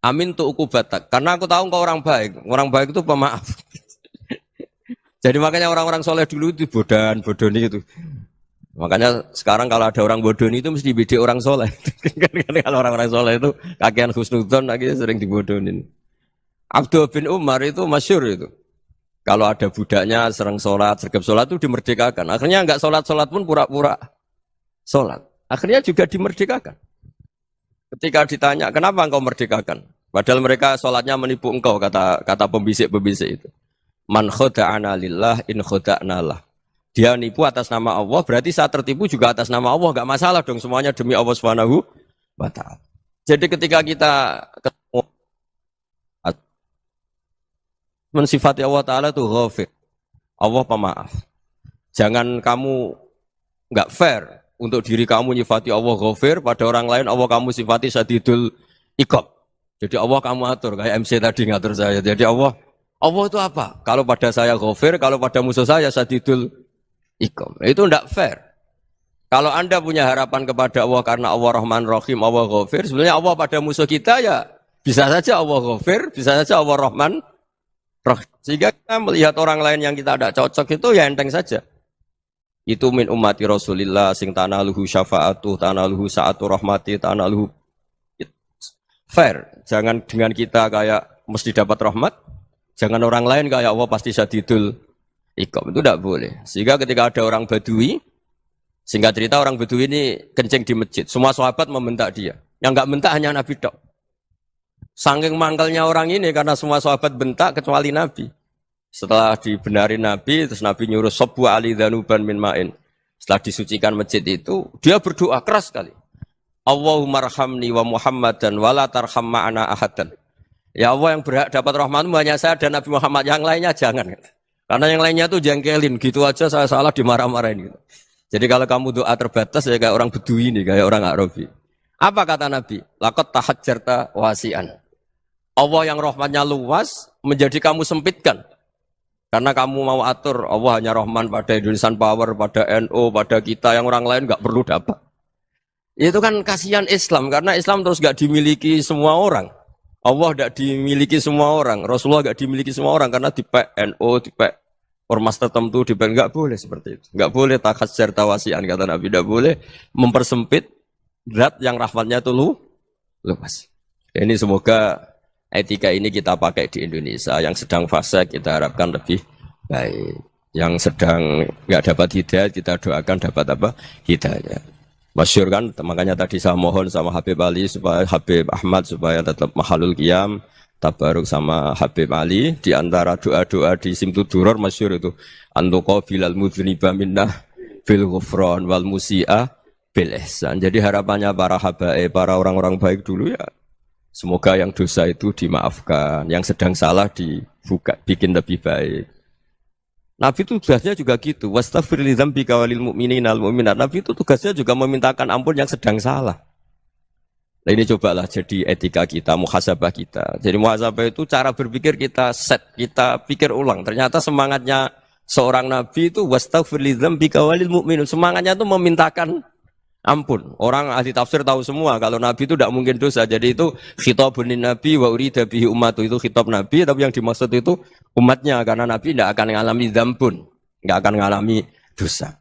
Amin tuh ukubatak. Karena aku tahu kau orang baik. Orang baik itu pemaaf. Jadi makanya orang-orang soleh dulu itu bodoni itu. Makanya sekarang kalau ada orang bodoni itu mesti beda orang soleh. Kalau orang-orang soleh itu kakean husnudzon akhirnya sering dibodonin. Abdul bin Umar itu masyhur itu. Kalau ada budaknya sering sholat, sergap sholat itu dimerdekakan. Akhirnya enggak sholat pun pura-pura sholat. Akhirnya juga dimerdekakan. Ketika ditanya, kenapa engkau merdekakan? Padahal mereka sholatnya menipu engkau, kata pembisik-pembisik itu. Man khoda'ana lillah in khoda'na lah. Dia nipu atas nama Allah, berarti saat tertipu juga atas nama Allah. Enggak masalah dong, semuanya demi Allah Subhanahu wa ta'ala. Jadi ketika kita ketemu mensifati Allah Ta'ala itu ghafir. Allah pemaaf. Jangan kamu enggak fair untuk diri kamu nyifati Allah ghafir, pada orang lain Allah kamu sifati syadidul iqab. Jadi Allah kamu atur, kayak MC tadi ngatur saya. Jadi Allah itu apa? Kalau pada saya ghafir, kalau pada musuh saya syadidul iqam. Itu tidak fair. Kalau Anda punya harapan kepada Allah karena Allah Rahman Rahim, Allah ghafir, sebenarnya Allah pada musuh kita ya bisa saja Allah ghafir, bisa saja Allah Rahman Rahim. Sehingga kita melihat orang lain yang kita tidak cocok itu ya enteng saja. Itu min ummati Rasulillah sing tanaluhu syafa'atuh, tanaluhu sa'atu rahmati, tanaluhu fair. Jangan dengan kita kayak mesti dapat rahmat. Jangan orang lain kayak Allah pasti syadidul iqab, itu tidak boleh. Sehingga ketika ada orang Badui, singkat cerita orang Badui ini kencing di masjid, semua sahabat membentak dia. Yang enggak bentak hanya Nabi tok. Saking mangkalnya orang ini karena semua sahabat bentak kecuali Nabi. Setelah dibenarin Nabi, terus Nabi nyuruh sabbu ali dhanuban min ma'in. Setelah disucikan masjid itu, dia berdoa keras sekali. Allahumma arhamni wa Muhammadan wa la tarham ma'ana ahadan. Ya Allah yang berhak dapat rahmatmu hanya saya dan Nabi Muhammad, yang lainnya jangan. Karena yang lainnya tuh jengkelin, gitu aja saya salah dimarah-marahin. Gitu. Jadi kalau kamu doa terbatas ya kayak orang Bedui ini, kayak orang Arabi. Apa kata Nabi? Laqad tahajjarta wasi'an. Allah yang rahmatnya luas menjadi kamu sempitkan. Karena kamu mau atur Allah hanya Rahman pada Indonesian Power, pada NU, pada kita yang orang lain nggak perlu dapat. Itu kan kasihan Islam karena Islam terus nggak dimiliki semua orang. Allah nggak dimiliki semua orang, Rasulullah nggak dimiliki semua orang karena dipek NU, dipek ormas tertentu, dipek nggak boleh seperti itu. Nggak boleh takhasyar tawasian kata Nabi, nggak boleh mempersempit zat yang rahmatnya itu luas. Ini semoga etika ini kita pakai di Indonesia. Yang sedang fase kita harapkan lebih baik. Yang sedang nggak dapat hidayah kita doakan dapat apa? Hidayah. Masyhur kan, makanya tadi saya mohon sama Habib Ali supaya Habib Ahmad supaya tetap mahalul qiyam, tabaruk sama Habib Ali di antara doa-doa di Simtuduror masyhur itu antuqa bilal mudhniba minnah bil ghufran wal musi'ah bil ihsan. Jadi harapannya para habaib, para orang-orang baik dulu ya semoga yang dosa itu dimaafkan, yang sedang salah dibuka, bikin lebih baik. Nabi itu tugasnya juga gitu. Wastaghfir li dzambika walil mu'minina wal mu'minat. Nabi itu tugasnya juga memintakan ampun yang sedang salah. Nah ini cobalah jadi etika kita, muhasabah kita. Jadi muhasabah itu cara berpikir kita set, kita pikir ulang. Ternyata semangatnya seorang nabi itu wastaghfir li dzambika walil mu'minun. Semangatnya itu memintakan ampun. Orang ahli tafsir tahu semua kalau Nabi itu tidak mungkin dosa. Jadi itu khitabun Nabi wa urida bihi ummatu, itu khitab Nabi, tapi yang dimaksud itu umatnya karena Nabi tidak akan mengalami dzambun, tidak akan mengalami dosa.